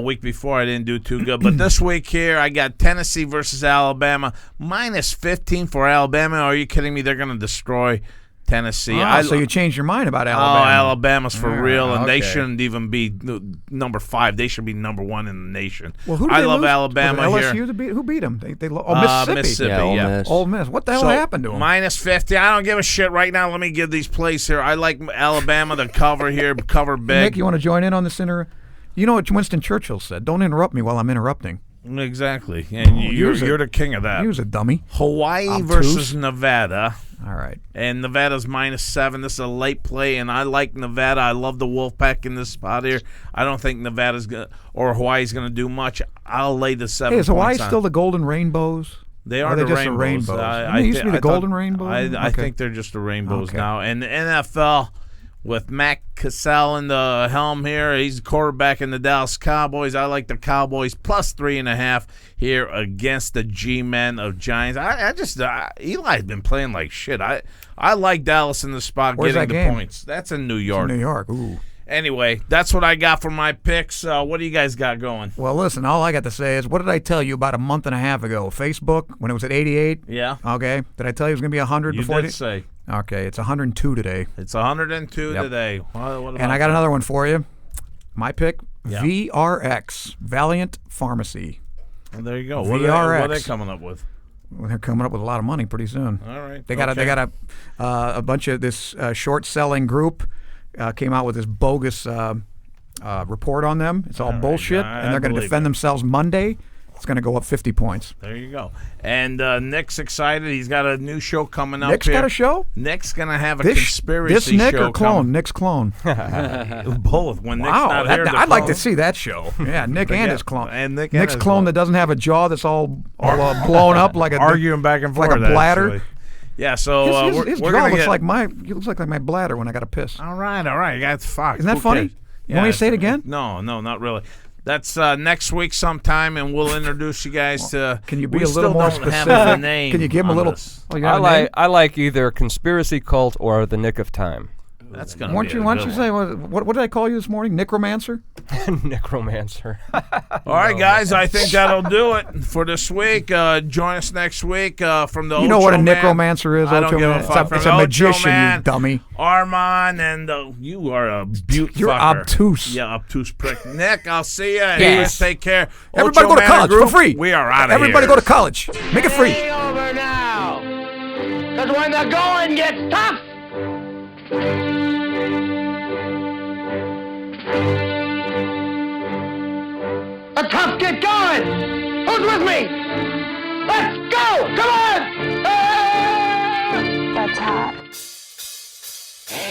week before I didn't do too good. But this week here, I got Tennessee versus Alabama. -15 for Alabama. Are you kidding me? They're going to destroy Tennessee. So you changed your mind about Oh, Alabama. Alabama's for real, and they okay. shouldn't even be number 5. They should be number 1 in the nation. Well, who did I they love lose? Alabama Was it LSU here. who beat them? Mississippi. Mississippi, Yeah, Ole yeah. Miss. Ole Miss. What the hell So, happened to them? minus 50. I don't give a shit right now. Let me give these plays here. I like Alabama to cover here, cover big. Nick, you want to join in on this You know what Winston Churchill said? Don't interrupt me while I'm interrupting. Exactly. And use it. you're the king of that. He was a dummy. Hawaii Obtuse. versus Nevada. All right. And Nevada's minus 7. This is a late play, and I like Nevada. I love the Wolfpack in this spot here. I don't think Nevada's or Hawaii's going to do much. I'll lay the 7 Hey, is Hawaii points on. still the Golden Rainbows? They Or are are they the just Rainbows. the Rainbows? I They used to be the Golden Rainbows? I Okay. think they're just the Rainbows Okay. now. And the NFL with Matt Cassell in the helm here, he's the quarterback in the Dallas Cowboys. I like the Cowboys plus 3.5 here against the G-men of Giants. Eli's been playing like shit. I like Dallas in the spot Where's getting that the game? points. That's in New York. New York. Ooh. Anyway, that's what I got for my picks. What do you guys got going? Well, listen, all I got to say is, what did I tell you about a month and a half ago? Facebook, when it was at 88? Yeah. Okay. Did I tell you it was going to be 100 You before? did say. Okay, it's 102 today. It's 102 Yep. today. What about And I got another one for you. My pick, Yeah. VRX, Valiant Pharmacy. Well, there you go. VRX. What are they coming up with? Well, they're coming up with a lot of money pretty soon. All right. They got a bunch of this short selling group came out with this bogus report on them. It's all bullshit, and they're going to defend themselves Monday. It's going to go up 50 points. There you go. And Nick's excited. He's got a new show coming up. Nick's here. got a show? Nick's going to have a This conspiracy Nick show or clone? coming. Nick's clone. Both. When Nick's Wow, not here, I'd like to see that show. Yeah, Nick and his clone. And Nick and Nick's his clone clone. that doesn't have a jaw that's all blown up like a arguing back and forth. like a bladder. Actually. Yeah. So His we're jaw gonna looks get. like he looks like my bladder when I got to piss. All right. You got fuck. Isn't that Who funny? cares? You want me to say it again? No, not really. That's next week sometime, and we'll introduce you guys to. Can you be we a little still more don't have specific? a name. Can you give him a on little? this. Oh, you got a name? I like either Conspiracy Cult or The Nick of Time. That's gonna Why be don't you, a why good don't you one. say what did I call you this morning? Necromancer? Necromancer. All right, guys, I think that'll do it for this week. Join us next week from the You know what a Ochoman. necromancer is, I don't give a Ochoman? fuck. It's From a the magician, Ochoman, you dummy. Armand, and you are a beaut You're fucker. obtuse. Yeah, obtuse prick. Nick, I'll see you. And Yes. you guys take care. Everybody go to Ochoman college Group, for free. We are out of here. Everybody go to college. Make it free. Ain't over now. Because when the going gets tough, the tough get going. Who's with me? Let's go. Come on. That's hot.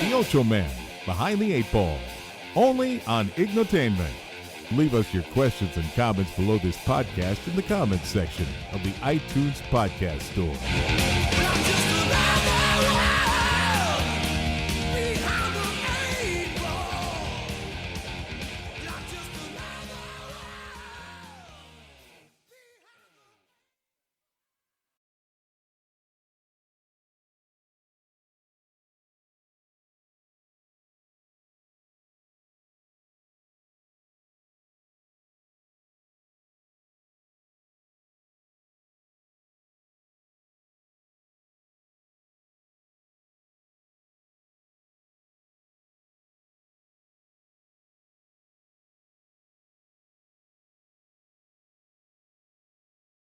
The Ocho Man, Behind the Eight Ball. Only on Ignotainment. Leave us your questions and comments below this podcast in the comments section of the iTunes podcast store.